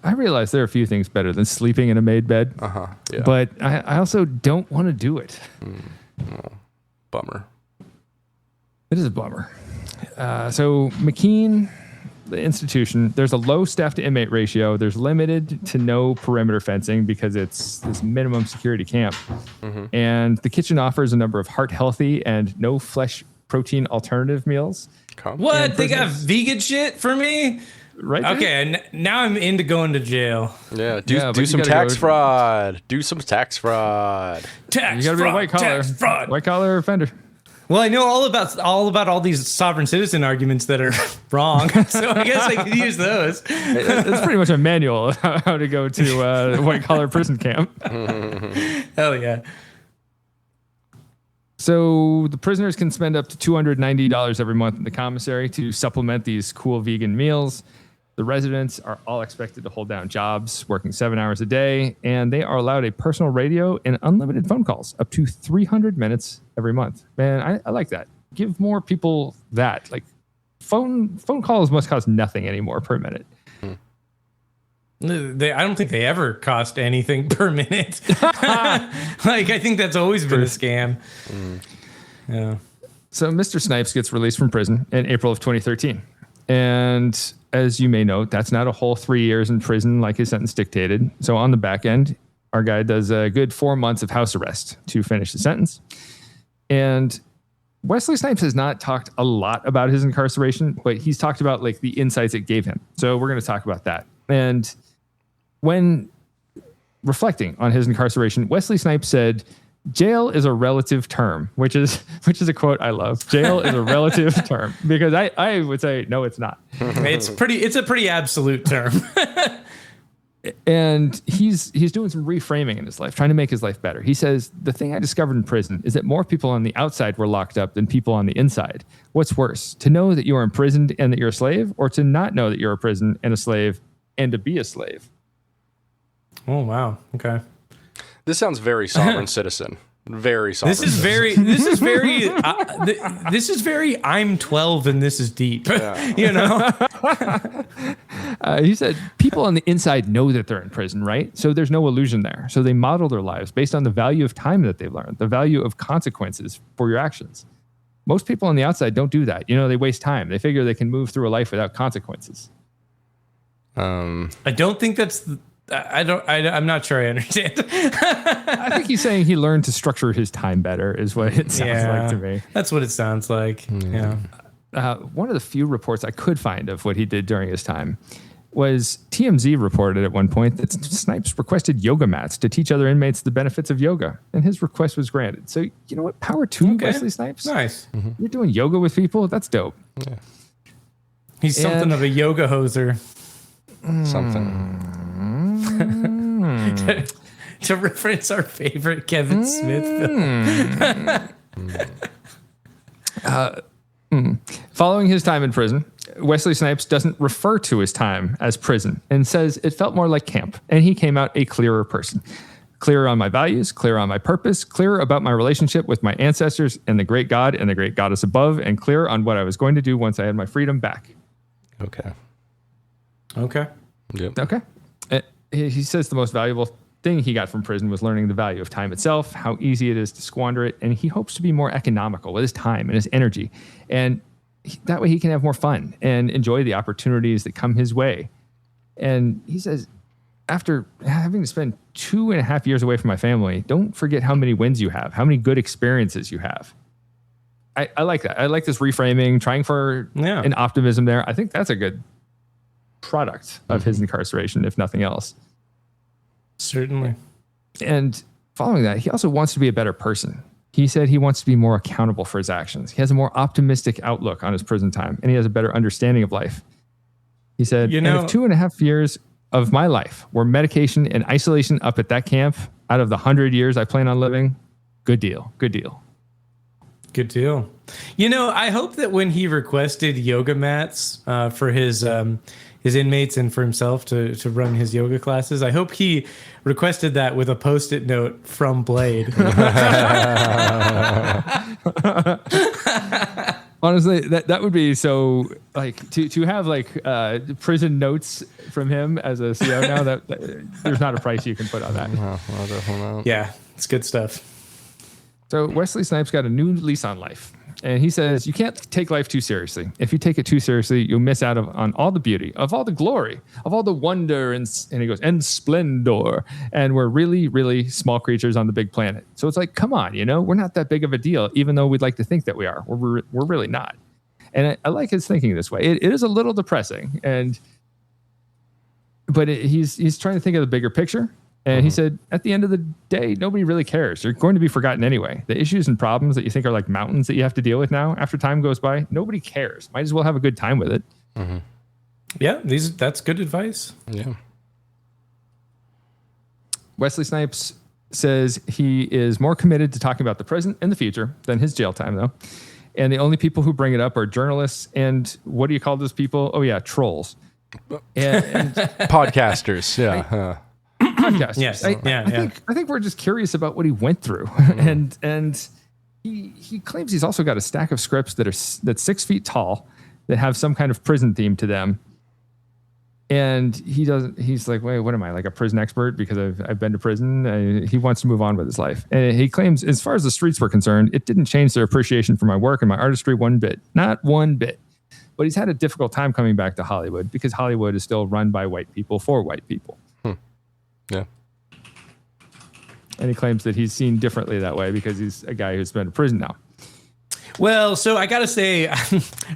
I realize there are a few things better than sleeping in a made bed. Yeah. But I also don't want to do it. Bummer. It is a bummer. So McKean, the institution, there's a low staff to inmate ratio. There's limited to no perimeter fencing because it's this minimum security camp. And the kitchen offers a number of heart healthy and no flesh protein alternative meals. What? They got vegan shit for me? Right. Okay, and now I'm into going to jail. Yeah, do some tax fraud. Do some tax fraud. You gotta be a white collar offender. Well, I know all about all these sovereign citizen arguments that are wrong, so I guess I could use those. It's pretty much a manual of how to go to a white collar prison camp. Hell yeah. So the prisoners can spend up to $290 every month in the commissary to supplement these cool vegan meals. The residents are all expected to hold down jobs, working 7 hours a day, and they are allowed a personal radio and unlimited phone calls, up to 300 minutes every month. Man, I like that. Give more people that. Like, phone calls must cost nothing anymore per minute. I don't think they ever cost anything per minute. I think that's always been a scam. Yeah. So Mr. Snipes gets released from prison in April of 2013. And as you may note, that's not a whole 3 years in prison like his sentence dictated. So on the back end, our guy does a good 4 months of house arrest to finish the sentence. And Wesley Snipes has not talked a lot about his incarceration, but he's talked about like the insights it gave him. So we're going to talk about that. And when reflecting on his incarceration, Wesley Snipes said, "Jail is a relative term," which is a quote I love. Jail is a relative term, because I would say, no, it's not. It's a pretty absolute term. And he's doing some reframing in his life, trying to make his life better. He says, "The thing I discovered in prison is that more people on the outside were locked up than people on the inside. What's worse, to know that you are imprisoned and that you're a slave, or to not know that you're a prison and a slave and to be a slave?" Oh, wow. Okay. This sounds very sovereign citizen. Very sovereign. This is very I'm 12 and this is deep. Yeah. You know? He said, people on the inside know that they're in prison, right? So there's no illusion there. So they model their lives based on the value of time that they've learned, the value of consequences for your actions. Most people on the outside don't do that. You know, they waste time. They figure they can move through a life without consequences. I don't think that's... I'm not sure I understand. I think he's saying he learned to structure his time better, is what it sounds like to me. That's what it sounds like. Yeah. One of the few reports I could find of what he did during his time was TMZ reported at one point that Snipes requested yoga mats to teach other inmates the benefits of yoga, and his request was granted. So, you know what? Power to you, Wesley Snipes. Nice. You're doing yoga with people? That's dope. Yeah. He's something of a yoga hoser. Something. To reference our favorite Kevin Smith film. Following his time in prison, Wesley Snipes doesn't refer to his time as prison and says it felt more like camp, and he came out a clearer person. Clearer on my values, clearer on my purpose, clearer about my relationship with my ancestors and the great God and the great goddess above, and clearer on what I was going to do once I had my freedom back. Okay. Yep. Okay. He says the most valuable thing he got from prison was learning the value of time itself, how easy it is to squander it, and he hopes to be more economical with his time and his energy. And that way he can have more fun and enjoy the opportunities that come his way. And he says, after having to spend 2.5 years away from my family, don't forget how many wins you have, how many good experiences you have. I like that. I like this reframing, trying for an optimism there. I think that's a good product of his incarceration, if nothing else. Certainly. And following that, he also wants to be a better person. He said he wants to be more accountable for his actions. He has a more optimistic outlook on his prison time, and he has a better understanding of life. He said, and if 2.5 years of my life were medication and isolation up at that camp, out of the 100 years I plan on living, good deal. Good deal. Good deal. You know, I hope that when he requested yoga mats for his inmates and for himself to run his yoga classes, I hope he requested that with a Post-it note from Blade. Honestly, that would be so, like, to have like prison notes from him as a CO now, that there's not a price you can put on that. Yeah, it's good stuff. So Wesley Snipes got a new lease on life. And he says, you can't take life too seriously. If you take it too seriously, you'll miss out on all the beauty, of all the glory, of all the wonder, and he goes, and splendor. And we're really, really small creatures on the big planet. So it's like, come on, we're not that big of a deal, even though we'd like to think that we are. We're really not. And I like his thinking this way. It is a little depressing, but he's trying to think of the bigger picture. And he said, at the end of the day, nobody really cares. You're going to be forgotten anyway. The issues and problems that you think are like mountains that you have to deal with now, after time goes by, nobody cares. Might as well have a good time with it. Mm-hmm. Yeah, that's good advice. Yeah. Wesley Snipes says he is more committed to talking about the present and the future than his jail time, though. And the only people who bring it up are journalists and what do you call those people? Oh, yeah, trolls. And Podcasters, yeah. Podcasters. Yes. I think we're just curious about what he went through, and he claims he's also got a stack of scripts that's 6 feet tall that have some kind of prison theme to them. And he's like, wait, what am I, like a prison expert because I've been to prison? He wants to move on with his life. And he claims, as far as the streets were concerned, it didn't change their appreciation for my work and my artistry one bit, not one bit. But he's had a difficult time coming back to Hollywood because Hollywood is still run by white people for white people. Yeah. And he claims that he's seen differently that way because he's a guy who's been in prison now. Well, so I got to say,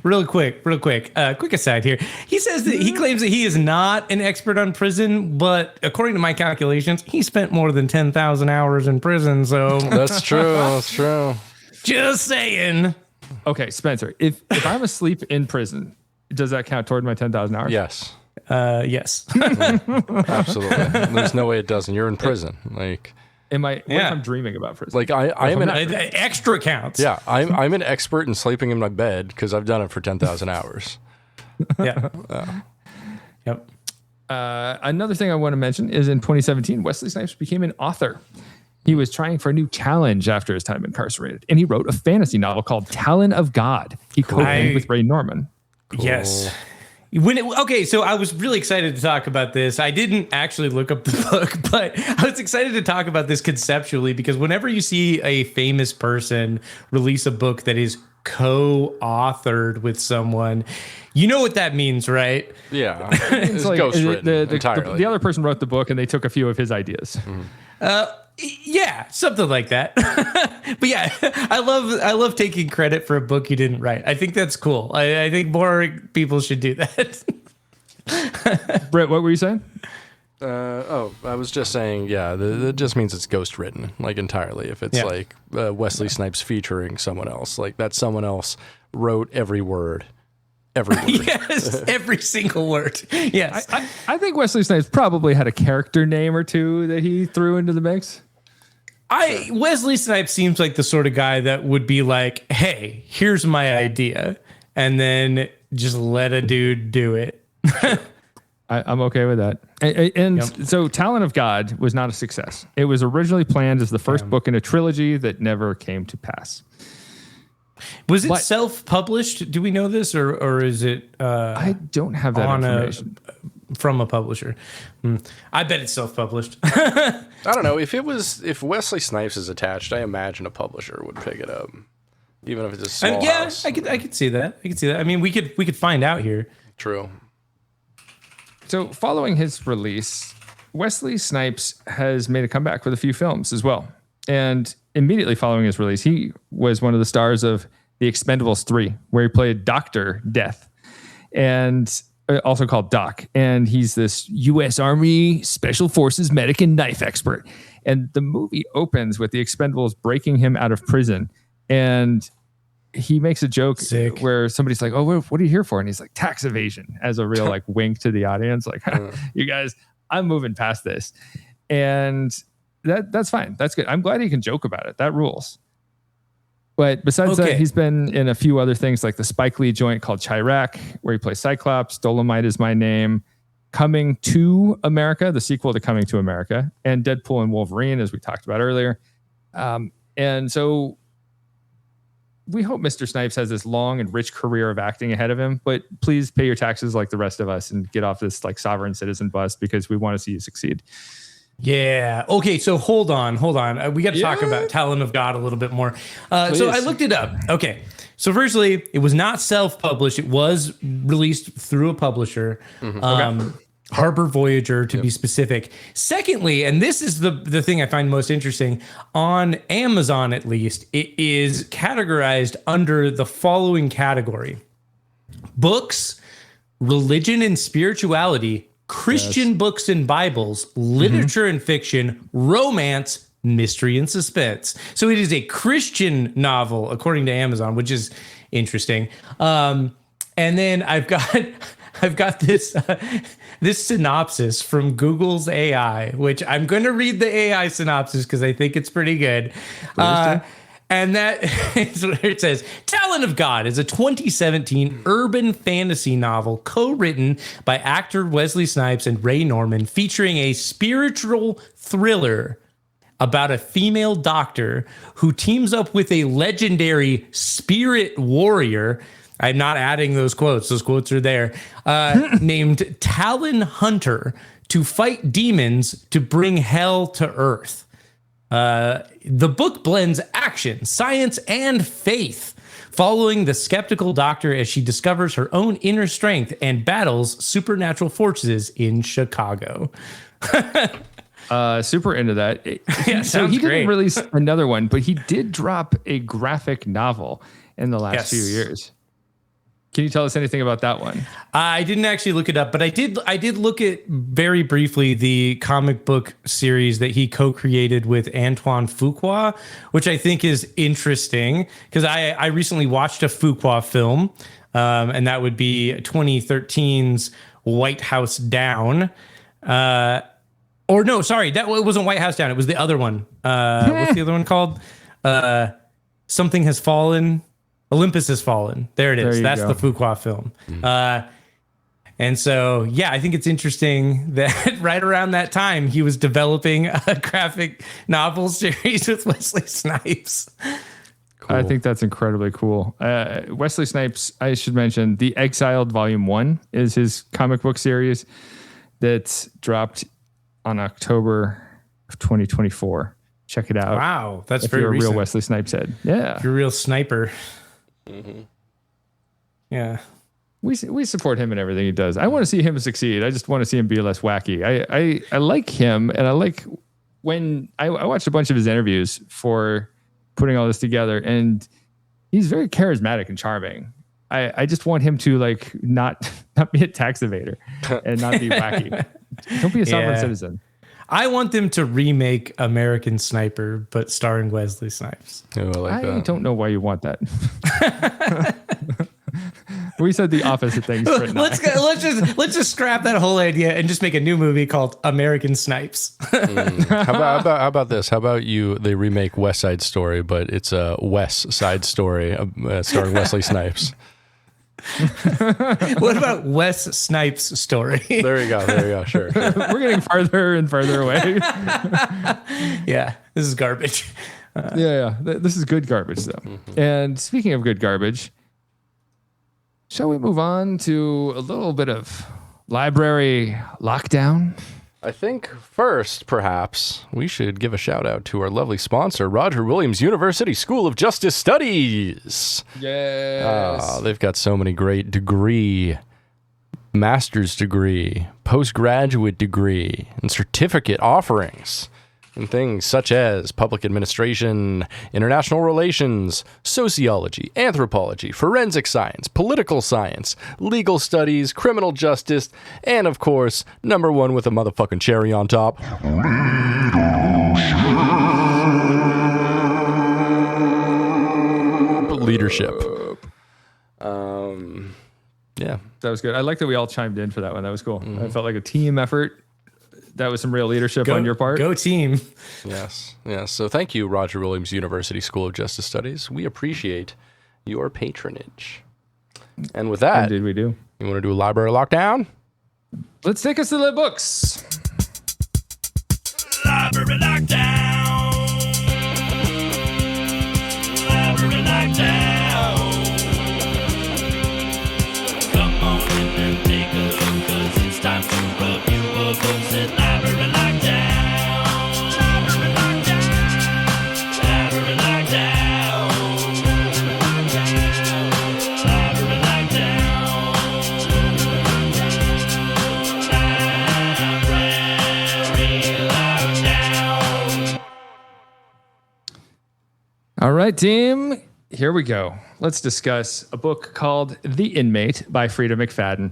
real quick aside here. He says that he claims that he is not an expert on prison, but according to my calculations, he spent more than 10,000 hours in prison. So That's true. Just saying. Okay, Spenser, if I'm asleep in prison, does that count toward my 10,000 hours? Yes. Yes. Absolutely. There's no way it doesn't. You're in prison. Like, what if I'm dreaming about prison? like I am an Extra counts. yeah. I'm an expert in sleeping in my bed because I've done it for 10,000 hours. Yeah. Yep. Another thing I want to mention is in 2017, Wesley Snipes became an author. He was trying for a new challenge after his time incarcerated, and he wrote a fantasy novel called Talon of God. He co-penned with Ray Norman. Cool. Yes. So I was really excited to talk about this. I didn't actually look up the book, but I was excited to talk about this conceptually because whenever you see a famous person release a book that is co-authored with someone, you know what that means, right? Yeah. It's like, ghostwritten entirely. The other person wrote the book and they took a few of his ideas. Yeah, something like that. But yeah, I love taking credit for a book you didn't write. I think that's cool. I think more people should do that. Brit, what were you saying? I was just saying, that just means it's ghostwritten, like entirely. If it's like Wesley Snipes featuring someone else, like that someone else wrote every word. Yes, every single word. Yes. I think Wesley Snipes probably had a character name or two that he threw into the mix. Wesley Snipes seems like the sort of guy that would be like, hey, here's my idea, and then just let a dude do it. I'm okay with that. So Talon of God was not a success. It was originally planned as the first book in a trilogy that never came to pass. Was it self-published? Do we know this, or is it? I don't have that information from a publisher. I bet it's self-published. I don't know if Wesley Snipes is attached. I imagine a publisher would pick it up, even if it's a small house. I could see that. I mean, we could find out here. True. So, following his release, Wesley Snipes has made a comeback with a few films as well. And immediately following his release, he was one of the stars of The Expendables 3, where he played Dr. Death, and also called Doc. And he's this U.S. Army Special Forces medic and knife expert. And the movie opens with the Expendables breaking him out of prison. And he makes a joke where somebody's like, oh, what are you here for? And he's like, tax evasion, as a real like wink to the audience. Like, you guys, I'm moving past this. And that's fine. That's good. I'm glad he can joke about it. That rules. But besides that, he's been in a few other things like the Spike Lee joint called Chirac, where he plays Cyclops. Dolomite Is My Name. Coming to America, the sequel to Coming to America, and Deadpool and Wolverine, as we talked about earlier. And so we hope Mr. Snipes has this long and rich career of acting ahead of him, but please pay your taxes like the rest of us and get off this like sovereign citizen bus, because we want to see you succeed. Yeah. Okay. So hold on. We got to talk about Talon of God a little bit more. So I looked it up. Okay. So firstly, it was not self-published. It was released through a publisher, Harbor Voyager to be specific. Secondly, and this is the thing I find most interesting, on Amazon at least, it is categorized under the following category: books, religion and spirituality, Christian books and Bibles, literature and fiction, romance, mystery and suspense. So it is a Christian novel, according to Amazon, which is interesting. And then I've got this this synopsis from Google's AI, which I'm going to read the AI synopsis because I think it's pretty good. And that is what it says. Talon of God is a 2017 urban fantasy novel co-written by actor Wesley Snipes and Ray Norman, featuring a spiritual thriller about a female doctor who teams up with a legendary spirit warrior. I'm not adding those quotes. Those quotes are there. Named Talon Hunter to fight demons to bring hell to Earth. The book blends action, science, and faith, following the skeptical doctor as she discovers her own inner strength and battles supernatural forces in Chicago. Super into that. So he great. didn't release another one, but he did drop a graphic novel in the last few years. Can you tell us anything about that one? I didn't actually look it up, but I did look at very briefly the comic book series that he co-created with Antoine Fuqua, which I think is interesting because I recently watched a Fuqua film, and that would be 2013's White House Down. Or no, sorry, that wasn't White House Down. It was the other one. What's the other one called? Something Has Fallen. Olympus Has Fallen. There it is. That's the Fuqua film. And so, yeah, I think it's interesting that right around that time, he was developing a graphic novel series with Wesley Snipes. Cool. I think that's incredibly cool. Wesley Snipes, I should mention, The Exiled Volume 1 is his comic book series that's dropped on October of 2024. Check it out. Wow, that's if very you're a recent. real Wesley Snipes head. Yeah. If you're a real sniper. Yeah. We support him in everything he does. I want to see him succeed. I just want to see him be less wacky. I like him, and I like when I watched a bunch of his interviews for putting all this together, and he's very charismatic and charming. I just want him to like not be a tax evader and not be wacky. Don't be a sovereign citizen. I want them to remake American Sniper, but starring Wesley Snipes. Oh, I like that. I don't know why you want that. We said the opposite things. Let's just scrap that whole idea and just make a new movie called American Snipes. How about this? How about they remake West Side Story, but it's a West Side Story starring Wesley Snipes. What about Wes Snipes' story? There you go. Sure. We're getting farther and farther away. Yeah, this is garbage. Yeah. This is good garbage, though. And speaking of good garbage, shall we move on to a little bit of library lockdown? I think first, perhaps, we should give a shout out to our lovely sponsor, Roger Williams University School of Justice Studies. Yes. They've got so many great master's degree, postgraduate degree, and certificate offerings in things such as public administration, international relations, sociology, anthropology, forensic science, political science, legal studies, criminal justice, and of course, number one with a motherfucking cherry on top, leadership. Yeah. That was good. I like that we all chimed in for that one. That was cool. I felt like a team effort that was some real leadership on your part. Go team. Yes. So thank you, Roger Williams University School of Justice Studies. We appreciate your patronage. And with that, Indeed we do. You want to do a library lockdown? Let's take us to the books. Library lockdown. Library lockdown. Come on in and take a look, 'cause it's time to review a book. Said library lockdown. Library lockdown. Library lockdown. Library lockdown. All right, team, here we go. Let's discuss a book called The Inmate by Frida McFadden.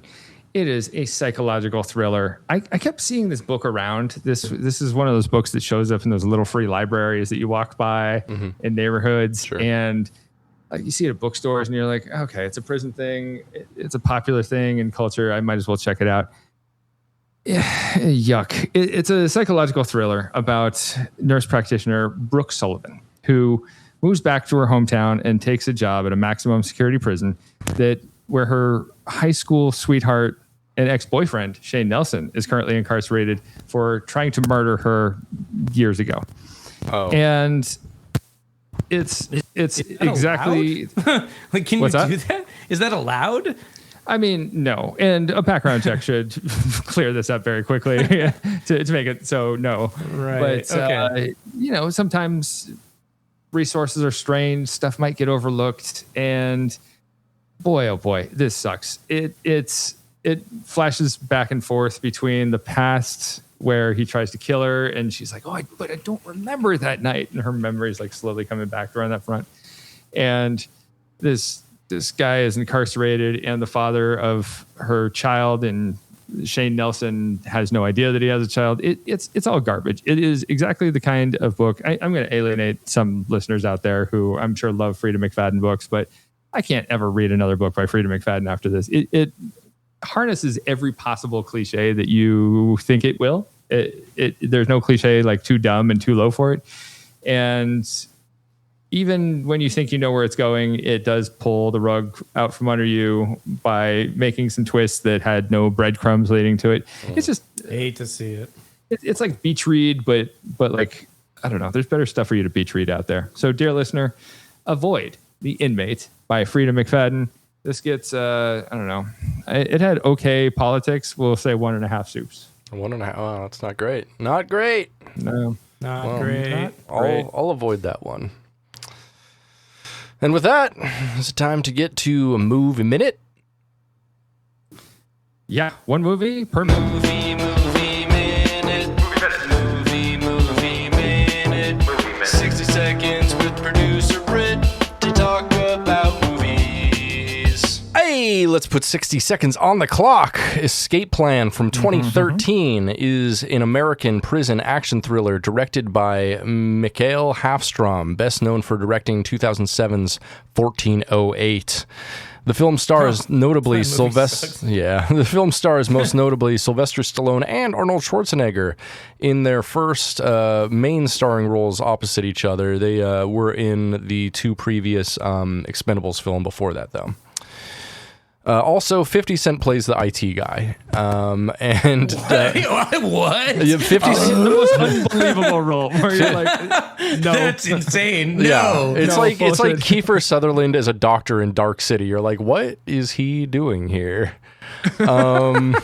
It is a psychological thriller. I kept seeing this book around. This is one of those books that shows up in those little free libraries that you walk by in neighborhoods. Sure. And you see it at bookstores and you're like, okay, it's a prison thing. It's a popular thing in culture. I might as well check it out. Yuck. It's a psychological thriller about nurse practitioner Brooke Sullivan, who moves back to her hometown and takes a job at a maximum security prison where her high school sweetheart and ex-boyfriend, Shane Nelson, is currently incarcerated for trying to murder her years ago. Oh. And it's exactly Like, can you do that? Is that allowed? I mean, no. And a background check should clear this up very quickly to make it so no. Right. But, Okay. Sometimes resources are strained, stuff might get overlooked, and boy, oh boy, this sucks. It flashes back and forth between the past where he tries to kill her and she's like, but I don't remember that night. And her memory is like slowly coming back to her on that front. And this guy is incarcerated, and the father of her child, and Shane Nelson has no idea that he has a child. It's all garbage. It is exactly the kind of book. I'm going to alienate some listeners out there who I'm sure love Frida McFadden books, but I can't ever read another book by Frida McFadden after this. It harnesses every possible cliche that you think it will. There's no cliche like too dumb and too low for it. And even when you think you know where it's going, it does pull the rug out from under you by making some twists that had no breadcrumbs leading to it. It's just, I hate to see it. it's like beach read, but like, I don't know, there's better stuff for you to beach read out there. So dear listener, avoid The Inmate by Frida McFadden. This gets, I don't know, it had okay politics. We'll say 1.5 soups. 1.5. Oh, that's not great. Not great. No. Not great. I'll avoid that one. And with that, it's time to get to a movie minute. Yeah, one movie per minute. Movie minute. Movie minute. 60 seconds with producer Brit to talk about movies. Hey, let's put 60 seconds on the clock. Escape Plan from 2013 is an American prison action thriller directed by Mikael Hafstrom, best known for directing 2007's 1408. The film stars notably The film stars most notably Sylvester Stallone and Arnold Schwarzenegger in their first main starring roles opposite each other. They were in the two previous Expendables film before that, though. Also, 50 Cent plays the IT guy. What? Yeah, 50 The most unbelievable role where you're like, no. That's insane. Yeah, No. it's no, like bullshit. Kiefer Sutherland as a doctor in Dark City. You're like, what is he doing here? And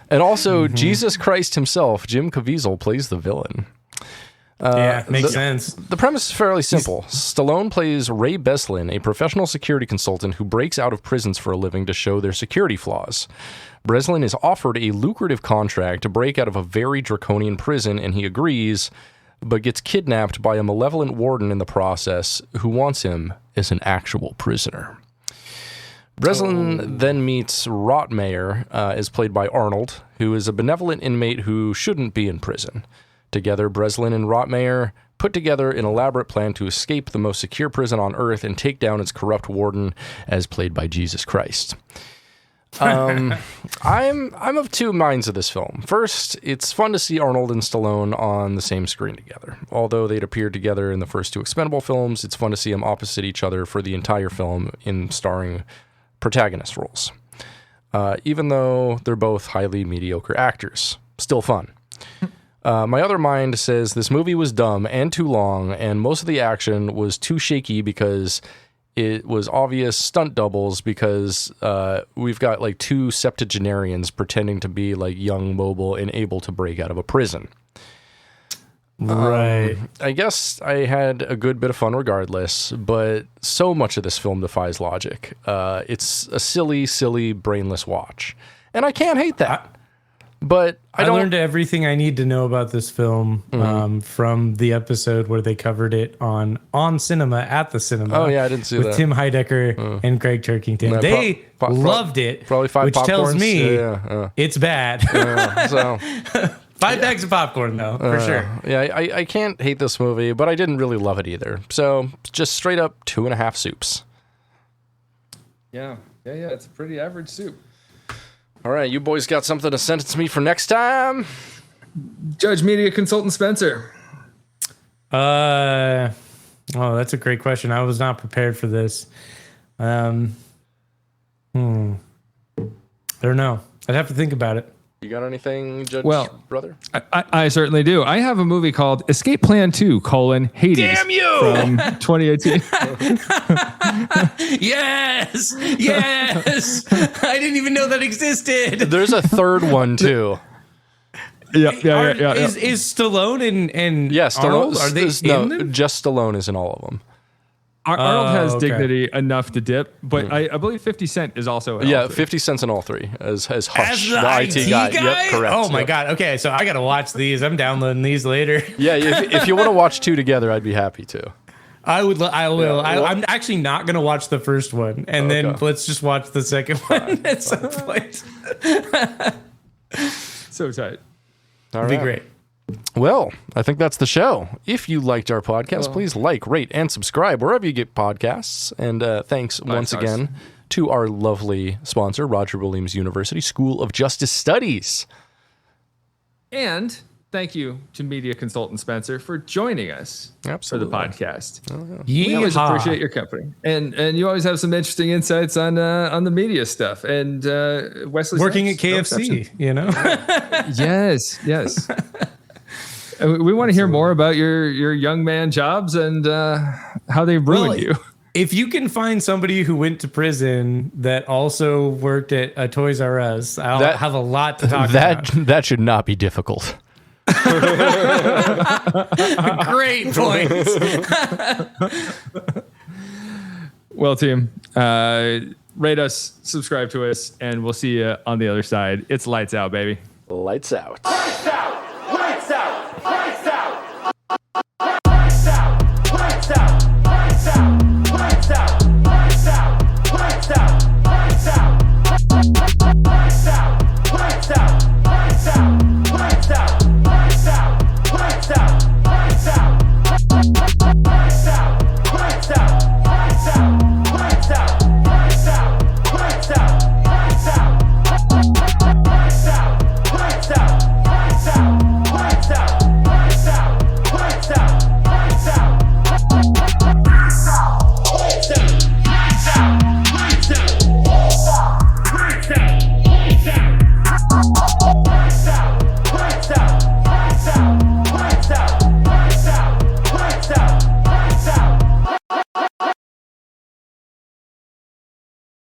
also, Jesus Christ himself, Jim Caviezel, plays the villain. Yeah, makes sense. The premise is fairly simple. Stallone plays Ray Beslin, a professional security consultant who breaks out of prisons for a living to show their security flaws. Breslin is offered a lucrative contract to break out of a very draconian prison, and he agrees, but gets kidnapped by a malevolent warden in the process who wants him as an actual prisoner. Breslin then meets Rotmeyer, as played by Arnold, who is a benevolent inmate who shouldn't be in prison. Together, Breslin and Rotmeyer put together an elaborate plan to escape the most secure prison on Earth and take down its corrupt warden, as played by Jesus Christ. I'm of two minds of this film. First, it's fun to see Arnold and Stallone on the same screen together. Although they'd appeared together in the first two Expendable films, it's fun to see them opposite each other for the entire film in starring protagonist roles. Even though they're both highly mediocre actors. Still fun. My other mind says this movie was dumb and too long, and most of the action was too shaky because it was obvious stunt doubles because we've got like two septuagenarians pretending to be like young, mobile, and able to break out of a prison. Right. I guess I had a good bit of fun regardless, but so much of this film defies logic. It's a silly, brainless watch. And I can't hate that. But I learned everything I need to know about this film from the episode where they covered it on cinema at the cinema. Oh yeah, I didn't see with that. Tim Heidecker and Craig Turkington. Yeah, They loved it. Probably 5 which popcorns. tells me Yeah. it's bad. So 5 bags of popcorn though, for sure. yeah, I can't hate this movie, but I didn't really love it either. So just straight up 2.5 soups. Yeah. It's a pretty average soup. All right, you boys got something to sentence me for next time? Judge Media Consultant Spenser. Oh, that's a great question. I was not prepared for this. I don't know. I'd have to think about it. You got anything, Judge brother? I certainly do. I have a movie called Escape Plan 2, Hades. Damn you! From 2018. Yes! I didn't even know that existed. There's a third one too. Yeah. Is Stallone and Yes, Arnold? Are they in them? Just Stallone is in all of them. Arnold has okay. dignity enough to dip, but I believe 50 Cent is also in all three. 50 cents in all three as Hush, As the IT guy? Yep, correct. Oh my Yep. God. Okay, so I gotta watch these. I'm downloading these later. Yeah, if you want to watch two together, I'd be happy to. I will. Yeah. I'm actually not gonna watch the first one, and then Okay. let's just watch the second one at some point. So tight. All It'd be right. great. Well, I think that's the show. If you liked our podcast, please like, rate, and subscribe wherever you get podcasts. And thanks once stars. again to our lovely sponsor, Roger Williams University School of Justice Studies. And thank you to Media Consultant Spenser for joining us Absolutely. for the podcast. We always Yeehaw. appreciate your company, and you always have some interesting insights on the media stuff. And Wesley Working at Snipes, no KFC, exception. you know. Yes. We want to hear more about your young man jobs and how they ruined you. If you can find somebody who went to prison that also worked at a Toys R Us, I'll have a lot to talk about. That should not be difficult. Great points. Well, team, rate us, subscribe to us, and we'll see you on the other side. It's lights out, baby. Lights out. Lights out!